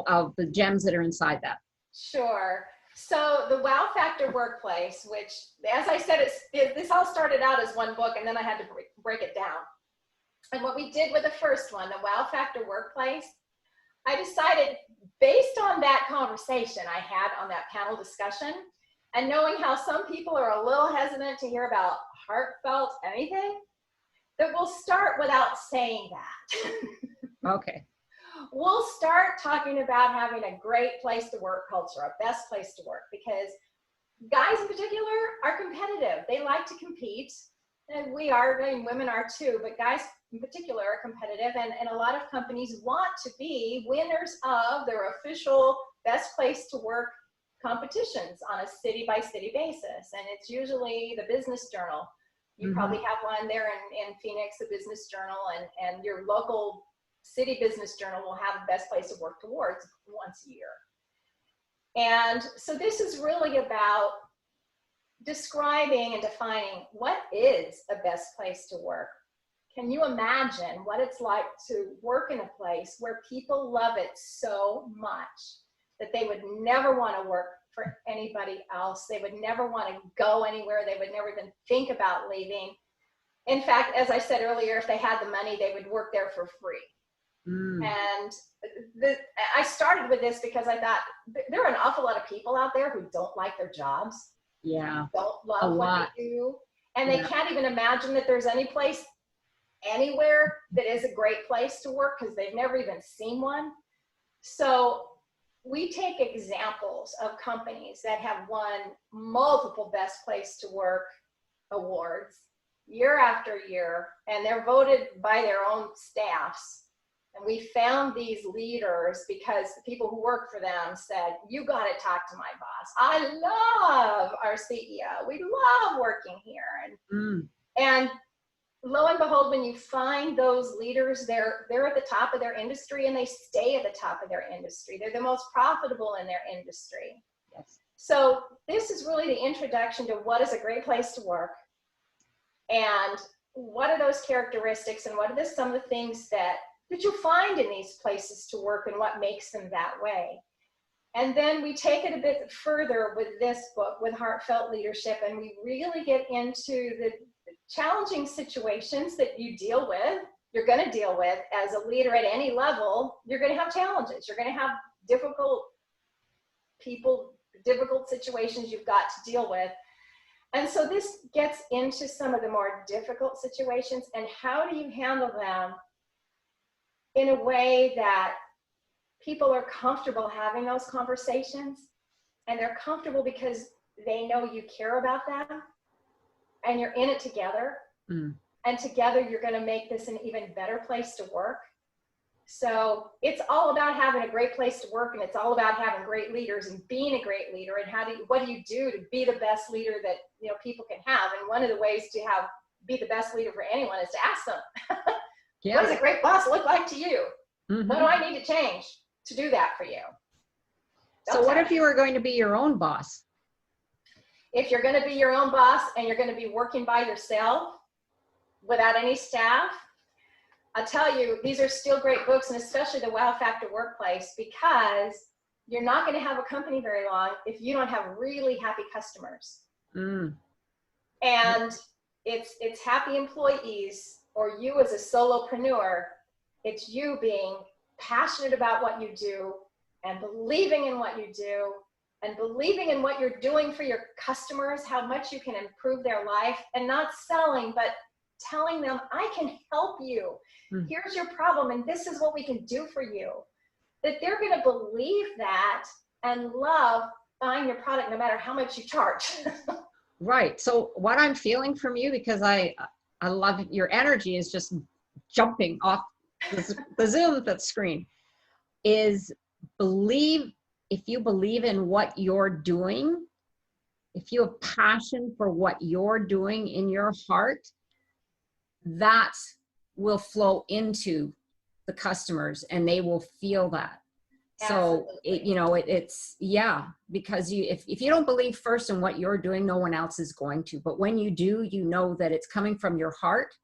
of the gems that are inside that. Sure. So the Wow Factor Workplace, which, as I said, this all started out as one book, and then I had to break it down. And what we did with the first one, the Wow Factor Workplace, I decided, based on that conversation I had on that panel discussion, and knowing how some people are a little hesitant to hear about heartfelt anything, that we'll start without saying that. Okay. We'll start talking about having a great place to work culture, a best place to work, because guys in particular are competitive. They like to compete, and we are, I mean, women are too, but guys in particular are competitive, and a lot of companies want to be winners of their official best place to work competitions on a city-by-city basis, and it's usually the Business Journal. You probably have one there in Phoenix, the Business Journal, and your local city business journal will have the best place to work towards once a year. And so this is really about describing and defining what is a best place to work. Can you imagine what it's like to work in a place where people love it so much that they would never want to work for anybody else? They would never want to go anywhere. They would never even think about leaving. In fact, as I said earlier, if they had the money, they would work there for free. And I started with this because I thought there are an awful lot of people out there who don't like their jobs. Yeah. Don't love what they do. And they can't even imagine that there's any place anywhere that is a great place to work because they've never even seen one. So we take examples of companies that have won multiple best place to work awards year after year, and they're voted by their own staffs. And we found these leaders because the people who work for them said, you got to talk to my boss. I love our CEO. We love working here. And lo and behold, when you find those leaders, they're at the top of their industry and they stay at the top of their industry. They're the most profitable in their industry. Yes. So this is really the introduction to what is a great place to work and what are those characteristics and what are some of the things that you find in these places to work and what makes them that way. And then we take it a bit further with this book, with Heartfelt Leadership, and we really get into the challenging situations that you deal with, you're going to deal with as a leader at any level. You're going to have challenges. You're going to have difficult people, difficult situations you've got to deal with. And so this gets into some of the more difficult situations and how do you handle them in a way that people are comfortable having those conversations, and they're comfortable because they know you care about them and you're in it together. And together you're going to make this an even better place to work. So it's all about having a great place to work, and it's all about having great leaders and being a great leader, and what do you do to be the best leader that people can have. And one of the ways to be the best leader for anyone is to ask them, what does a great boss look like to you? What do I need to change to do that for you? So what if you were going to be your own boss? If you're going to be your own boss and you're going to be working by yourself without any staff, I'll tell you, these are still great books, and especially the Wow Factor Workplace, because you're not going to have a company very long if you don't have really happy customers. And it's happy employees, or you as a solopreneur, it's you being passionate about what you do and believing in what you do and believing in what you're doing for your customers, how much you can improve their life, and not selling, but telling them, I can help you. Here's your problem, and this is what we can do for you. That they're going to believe that and love buying your product no matter how much you charge. Right. So what I'm feeling from you, because I love it, your energy is just jumping off the Zoom screen, is if you believe in what you're doing, if you have passion for what you're doing in your heart, that will flow into the customers and they will feel that. So it's because if you don't believe first in what you're doing, no one else is going to. But when you do, you know that it's coming from your heart,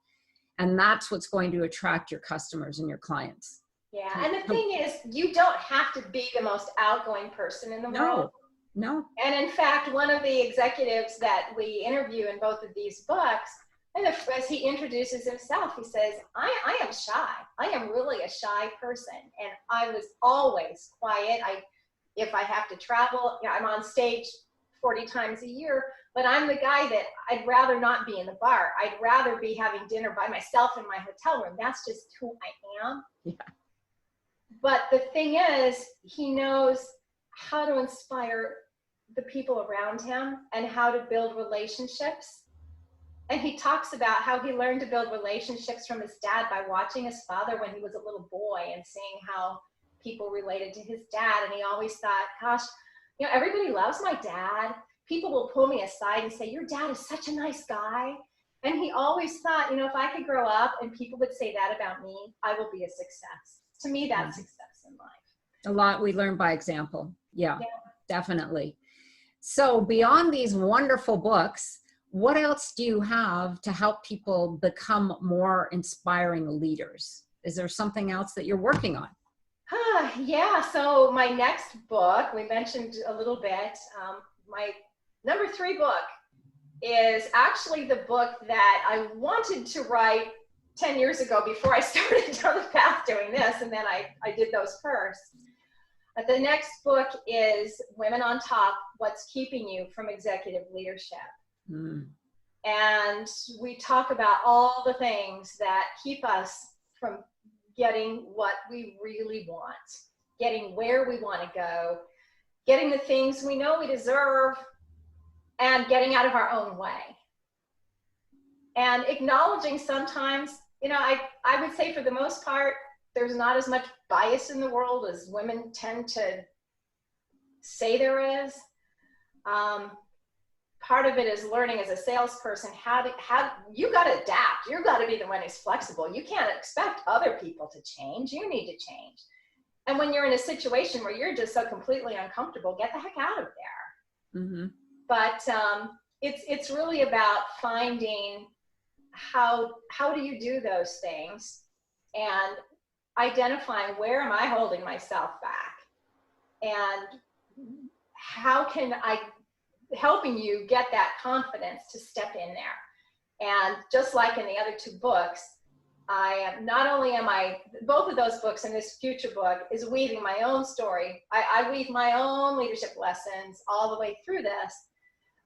and that's what's going to attract your customers and your clients. Yeah, and the thing is, you don't have to be the most outgoing person in the world. No. And in fact, one of the executives that we interview in both of these books, and as he introduces himself, he says, I am shy. I am really a shy person. And I was always quiet. If I have to travel, I'm on stage 40 times a year, but I'm the guy that I'd rather not be in the bar. I'd rather be having dinner by myself in my hotel room. That's just who I am. Yeah. But the thing is, he knows how to inspire the people around him and how to build relationships. And he talks about how he learned to build relationships from his dad by watching his father when he was a little boy and seeing how people related to his dad. And he always thought, gosh, everybody loves my dad. People will pull me aside and say, your dad is such a nice guy. And he always thought, if I could grow up and people would say that about me, I will be a success. To me, that's success in life. A lot we learn by example. Yeah. definitely. So beyond these wonderful books, what else do you have to help people become more inspiring leaders? Is there something else that you're working on? Yeah, so my next book, we mentioned a little bit, my number 3 book is actually the book that I wanted to write 10 years ago before I started down the path doing this, and then I did those first. But the next book is Women on Top, What's Keeping You from Executive Leadership. Mm. And we talk about all the things that keep us from getting what we really want, getting where we want to go, getting the things we know we deserve, and getting out of our own way. And acknowledging sometimes, I would say for the most part, there's not as much bias in the world as women tend to say there is. Part of it is learning as a salesperson how you got to adapt. You got to be the one who's flexible. You can't expect other people to change. You need to change. And when you're in a situation where you're just so completely uncomfortable, get the heck out of there. Mm-hmm. But it's really about finding how do you do those things and identifying where am I holding myself back and how can I helping you get that confidence to step in there. And just like in the other 2 books, both of those books and this future book is weaving my own story. I weave my own leadership lessons all the way through this,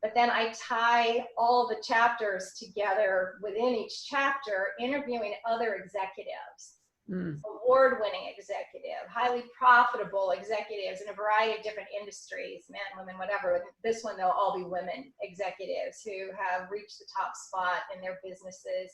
but then I tie all the chapters together within each chapter, interviewing other executives. Award-winning executive, highly profitable executives in a variety of different industries, men, women, whatever. This one, they'll all be women executives who have reached the top spot in their businesses.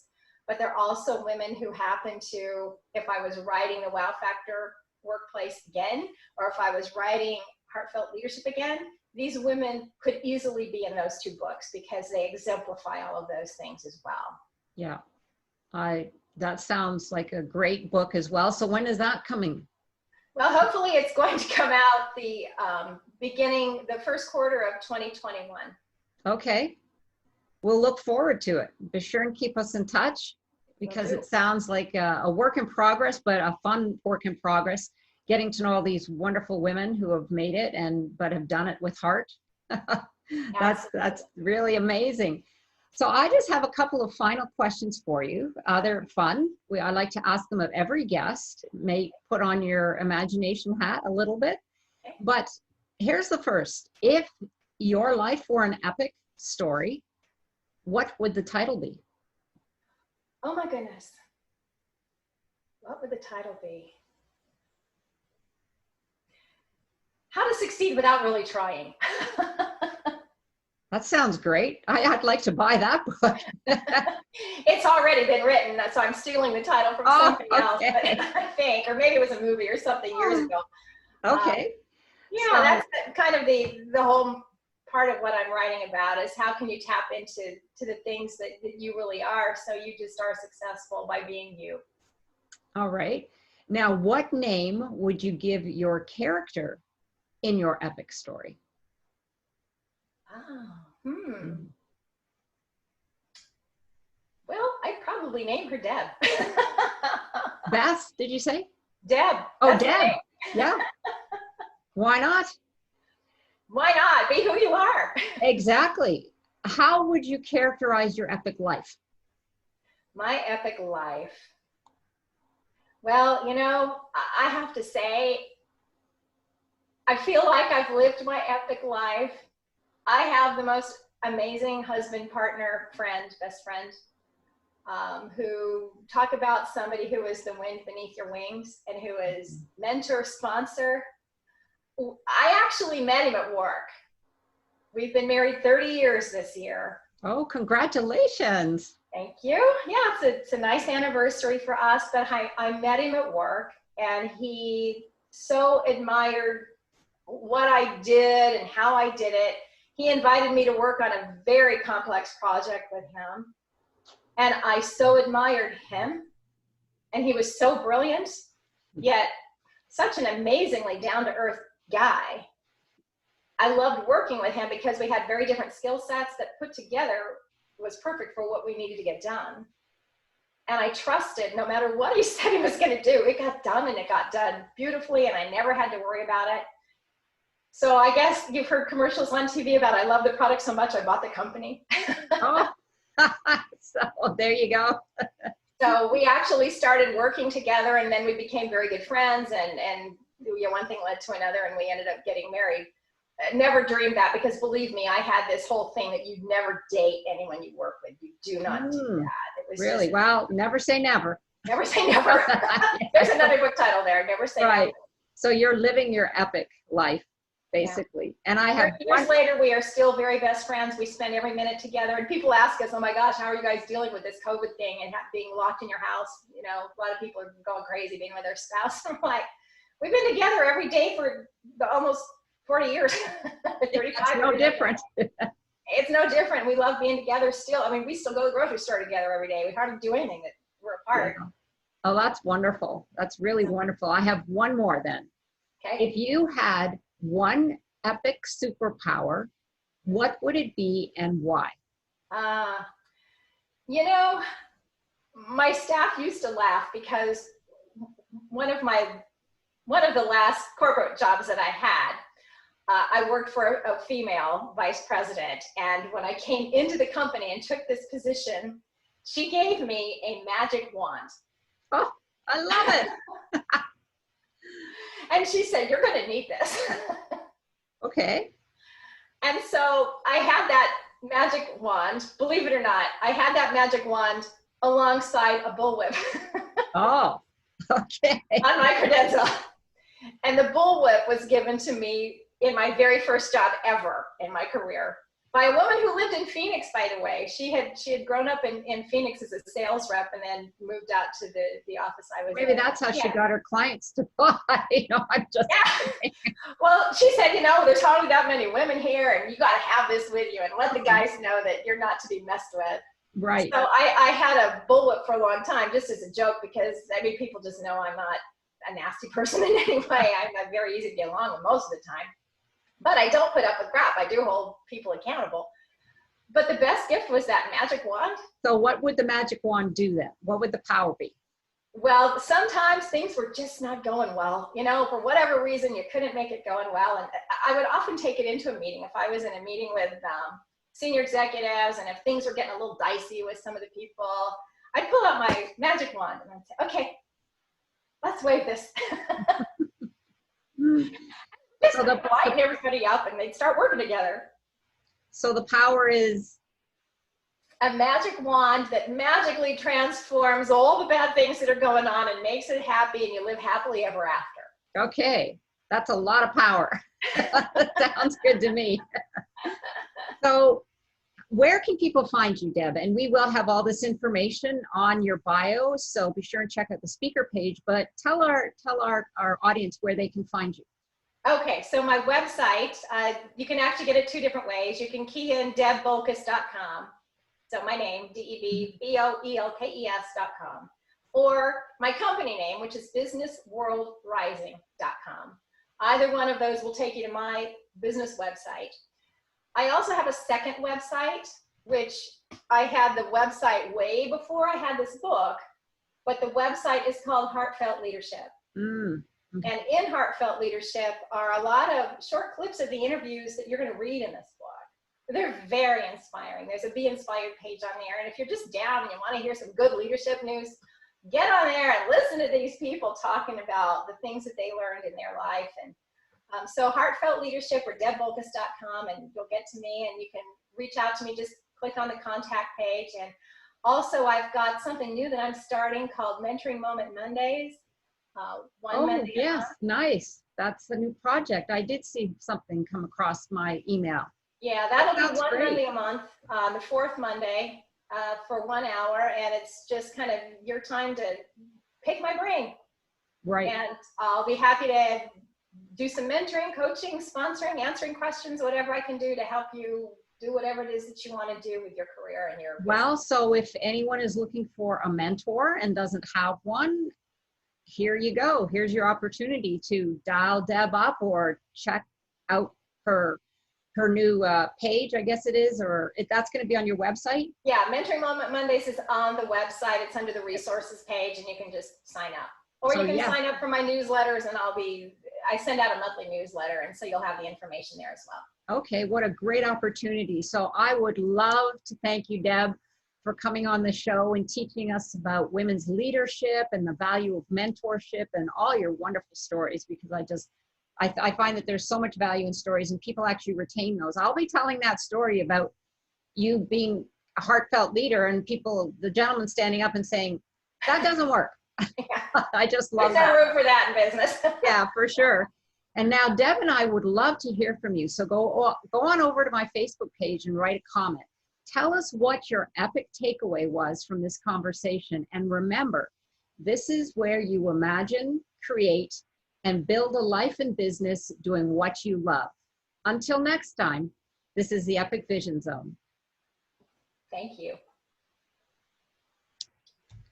But they're also women who happen to, if I was writing the Wow Factor Workplace again, or if I was writing Heartfelt Leadership again, these women could easily be in those 2 books because they exemplify all of those things as well. Yeah. That sounds like a great book as well. So when is that coming? Well, hopefully it's going to come out the first quarter of 2021. Okay. We'll look forward to it. Be sure and keep us in touch because it sounds like a work in progress, but a fun work in progress. Getting to know all these wonderful women who have made it but have done it with heart. That's really amazing. So I just have a couple of final questions for you. They're fun. I like to ask them of every guest. May put on your imagination hat a little bit. But here's the first. If your life were an epic story, what would the title be? Oh my goodness. What would the title be? How to Succeed Without Really Trying. That sounds great. I'd like to buy that book. It's already been written, so I'm stealing the title from something else, but I think, or maybe it was a movie or something years ago. Okay. That's kind of the whole part of what I'm writing about is how can you tap into the things that you really are, so you just are successful by being you. All right. Now, what name would you give your character in your epic story? Well, I'd probably name her Deb. Beth, did you say? Deb. Oh, Deb. Yeah. Why not? Why not? Be who you are. Exactly. How would you characterize your epic life? My epic life. Well, I have to say, I feel like I've lived my epic life. I have the most amazing husband, partner, friend, best friend, who talk about somebody who is the wind beneath your wings and who is mentor, sponsor. I actually met him at work. We've been married 30 years this year. Oh, congratulations. Thank you. Yeah, it's a nice anniversary for us, but I met him at work and he so admired what I did and how I did it. He invited me to work on a very complex project with him. And I so admired him. And he was so brilliant, yet such an amazingly down-to-earth guy. I loved working with him because we had very different skill sets that put together was perfect for what we needed to get done. And I trusted no matter what he said he was going to do, it got done, and it got done beautifully, and I never had to worry about it. So I guess you've heard commercials on TV about I love the product so much I bought the company. Oh, so there you go. So we actually started working together, and then we became very good friends, and you know, one thing led to another, and we ended up getting married. I never dreamed that, because believe me, I had this whole thing that you never date anyone you work with. You do not do that. It was really? just, well, never say never. never say never. There's another book title there. Never say never. So you're living your epic life, basically. Yeah. And I have years later, we are still very best friends. We spend every minute together, and people ask us, oh my gosh, how are you guys dealing with this COVID thing and being locked in your house? You know, a lot of people are going crazy being with their spouse. I'm like, we've been together every day for almost 40 years. 35 It's no different. It's no different. We love being together still. I mean, we still go to the grocery store together every day. We hardly do anything that we're apart. Yeah. Oh, that's wonderful. That's really wonderful. I have one more then. Okay. If you had one epic superpower, what would it be and why? You know, my staff used to laugh because one of the last corporate jobs that I had, I worked for a female vice president, and when I came into the company and took this position, she gave me a magic wand. Oh, I love it. And she said, you're going to need this. Okay. And so I had that magic wand, believe it or not, I had that magic wand alongside a bullwhip. Oh, okay. On my credenza. And the bullwhip was given to me in my very first job ever in my career by a woman who lived in Phoenix, by the way. She had grown up in Phoenix as a sales rep and then moved out to the office I was in. Maybe that's how she got her clients to buy. You know, I'm just kidding. Well, she said, you know, there's hardly that many women here, and you got to have this with you and let the guys know that you're not to be messed with. Right. So I had a bullwhip for a long time, just as a joke, because I mean, people just know I'm not a nasty person in any way. I'm very easy to get along with most of the time. But I don't put up with crap. I do hold people accountable. But the best gift was that magic wand. So what would the magic wand do then? What would the power be? Well, sometimes things were just not going well. You know, for whatever reason, you couldn't make it going well. And I would often take it into a meeting. If I was in a meeting with senior executives, and if things were getting a little dicey with some of the people, I'd pull out my magic wand and I'd say, okay, let's wave this. Just so lighten everybody up, and they'd start working together. So the power is a magic wand that magically transforms all the bad things that are going on and makes it happy, and you live happily ever after. Okay, that's a lot of power. Sounds good to me. So where can people find you, Deb? And we will have all this information on your bio, so be sure and check out the speaker page, but tell our audience where they can find you. Okay, so my website, you can actually get it two different ways. You can key in debboelkes.com. So my name, DebBoelkes.com. Or my company name, which is businessworldrising.com. Either one of those will take you to my business website. I also have a second website, which I had the website way before I had this book, but the website is called Heartfelt Leadership. And in Heartfelt Leadership are a lot of short clips of the interviews that you're going to read in this book. They're very inspiring. There's a Be Inspired page on there. And if you're just down and you want to hear some good leadership news, get on there and listen to these people talking about the things that they learned in their life. And so Heartfelt Leadership or debboelkes.com, and you'll get to me, and you can reach out to me. Just click on the contact page. And also I've got something new that I'm starting called Mentoring Moment Mondays. Monday yes, nice. That's a new project. I did see something come across my email. Yeah, that'll be one great. Monday a month, the fourth Monday for 1 hour, and it's just kind of your time to pick my brain. Right. And I'll be happy to do some mentoring, coaching, sponsoring, answering questions, whatever I can do to help you do whatever it is that you want to do with your career and your business. Well, so if anyone is looking for a mentor and doesn't have one, here you go. Here's your opportunity to dial Deb up or check out her her new page, I guess it is, or that's going to be on your website? Yeah, Mentoring Moment Mondays is on the website. It's under the resources page, and you can just sign up. Or So, you can yeah. sign up for my newsletters, and I send out a monthly newsletter, and so you'll have the information there as well. Okay, what a great opportunity. So I would love to thank you, Deb, for coming on the show and teaching us about women's leadership and the value of mentorship and all your wonderful stories, because I find that there's so much value in stories and people actually retain those. I'll be telling that story about you being a heartfelt leader and the gentleman standing up and saying, that doesn't work. Yeah. I just love There's that. no room for that in business. Yeah, for sure. And now Deb and I would love to hear from you. So go on over to my Facebook page and write a comment. Tell us what your epic takeaway was from this conversation. And remember, this is where you imagine, create, and build a life and business doing what you love. Until next time, this is the Epic Vision Zone. Thank you.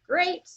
Great.